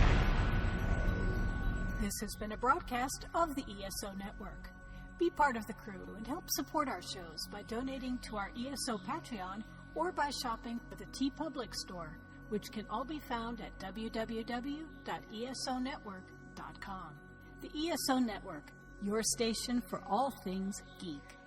[SPEAKER 1] This has been a broadcast of the ESO Network. Be part of the crew and help support our shows by donating to our ESO Patreon or by shopping at the TeePublic store, which can all be found at www.esonetwork.com. The ESO Network, your station for all things geek.